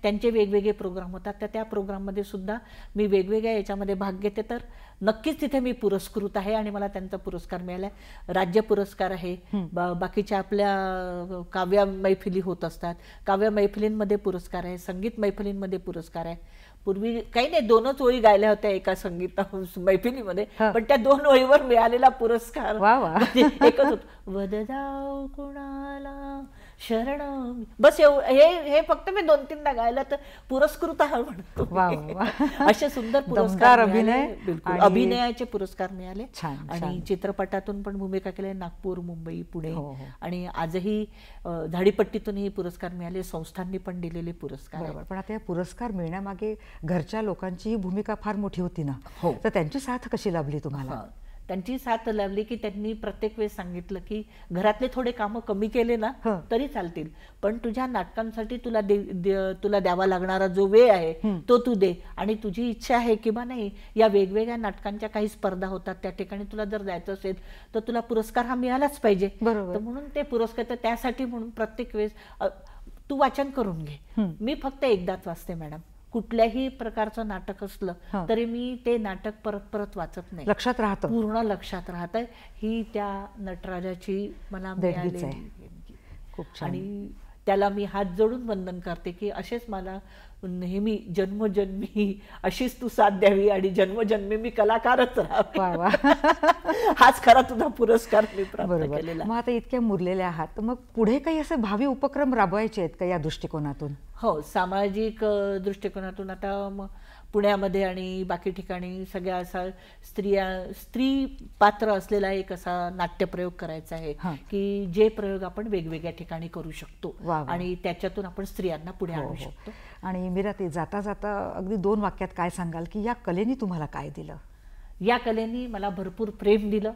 त्यांचे वेगवेगळे प्रोग्राम होतात, त्या प्रोग्राममध्ये सुद्धा मी वेगवेगळ्या याच्यामध्ये भाग घेते. तर नक्कीच तिथे मी पुरस्कृत आहे आणि मला त्यांचा पुरस्कार मिळाला. राज्य पुरस्कार आहे. बाकीच्या आपल्या काव्य मैफिली होत असतात, काव्य मैफिलींमध्ये पुरस्कार आहे, संगीत मैफिलींमध्ये पुरस्कार आहे. पूर्वी काही नाही, 2च ओळी गायल्या होत्या एका संगीत मैफिलीमध्ये, पण त्या 2 ओळीवर मिळालेला पुरस्कार एकच होत. वददाव कुणाला शरण, बस हे फक्त मी 2-3दा गायला तर पुरस्कृत आहे म्हणतो. असे सुंदर पुरस्कार, अभिनयाचे पुरस्कार मिळाले. आणि चित्रपटातून पण भूमिका केल्या, नागपूर, मुंबई, पुणे, आणि आजही झाडीपट्टीतूनही पुरस्कार मिळाले. संस्थांनी पण दिलेले पुरस्कार. पण आता या पुरस्कार मिळण्यामागे घरच्या लोकांची भूमिका फार मोठी होती ना, तर त्यांची साथ कशी लाभली तुम्हाला? त्यांची साथ लाभली की त्यांनी प्रत्येक वेळेस सांगितलं की घरातले थोडे कामं कमी केले ना तरी चालतील, पण तुझ्या नाटकांसाठी तुला द्यावा लागणारा जो वेळ आहे तो तू दे, आणि तुझी इच्छा आहे किंवा नाही या वेगवेगळ्या नाटकांच्या काही स्पर्धा होतात, त्या ठिकाणी तुला जर जायचं असेल तर तुला पुरस्कार हा मिळालाच पाहिजे. तर म्हणून ते पुरस्कार, तर त्यासाठी म्हणून प्रत्येक वेळेस तू वाचन करून घे. मी फक्त एकदाच वाचते मॅडम, कुठल्याही प्रकारचं नाटक असलं तरी मी ते नाटक परत परत वाचत नाही. लक्षात राहतं, पूर्ण लक्षात राहतं. ही त्या नटराजाची मला मिळाली आणि त्याला मी हात जोडून वंदन करते की असेच मला नेहमी जन्मजन्मी अशीच तू साथ द्यावी आणि जन्मजन्मी मी कलाकारच राहावा. हाच खरा तुझा पुरस्कार मी प्राप्त केलेला. मग आता इतक्या मुरलेल्या आहात, मग पुढे काही असे भावी उपक्रम राबवायचे आहेत का या दृष्टिकोनातून? हो, सामाजिक दृष्टिकोनातून आता पुण्यामध्ये आणि बाकी ठिकाणी सगळ्या असा स्त्री पात्र असलेला एक असा नाट्यप्रयोग करायचा आहे की जे प्रयोग आपण वेगवेगळ्या ठिकाणी करू शकतो आणि त्याच्यातून आपण स्त्रियांना पुढे आणू शकतो. आणि मीरा, ते जाता जाता अगदी 2 वाक्यात काय सांगाल की या कलेने तुम्हाला काय दिलं? या कलेनी मला भरपूर प्रेम दिलं.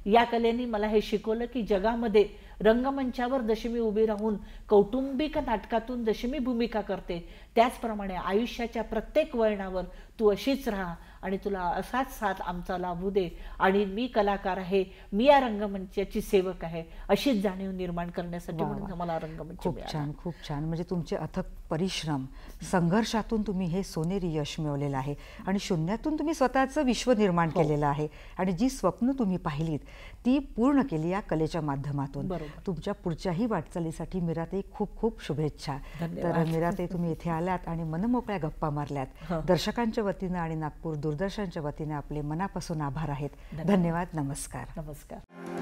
या कलेनी मला हे शिकवलं की जगामध्ये रंगमंचावर जशी मी उभी राहून कौटुंबिक नाटकातून जशी मी भूमिका करते, त्याचप्रमाणे आयुष्याच्या प्रत्येक वळणावर तू अशीच राहा आणि तुला असाच साथ आमचा लाभू दे, आणि मी कलाकार आहे, मी या रंगमंचाची सेवक आहे, अशीच जाणीव निर्माण करण्यासाठी म्हणून मला रंगमंच खूप मिळाला. छान, खूप छान. म्हणजे तुमचे अथक परिश्रम, संघर्षातून तुम्ही हे सोनेरी यश मिळवलेलं आहे आणि शून्यातून तुम्ही स्वतःचं विश्व निर्माण केलेलं आहे आणि जी स्वप्न तुम्ही पाहिलीत ती पूर्ण केली या कलेच्या माध्यमातून. बरोबर. तुमच्या पुढच्याही वाटचालीसाठी मीराताई खूप खूप शुभेच्छा. धन्यवाद. तर मीराताई, तुम्ही इथे आल्यात आणि मनमोकळ्या गप्पा मारल्यात. दर्शकांच्या वतीनं आणि नागपूर दूरदर्शनच्या वतीने आपले मनापासून आभार आहेत. धन्यवाद. नमस्कार. नमस्कार.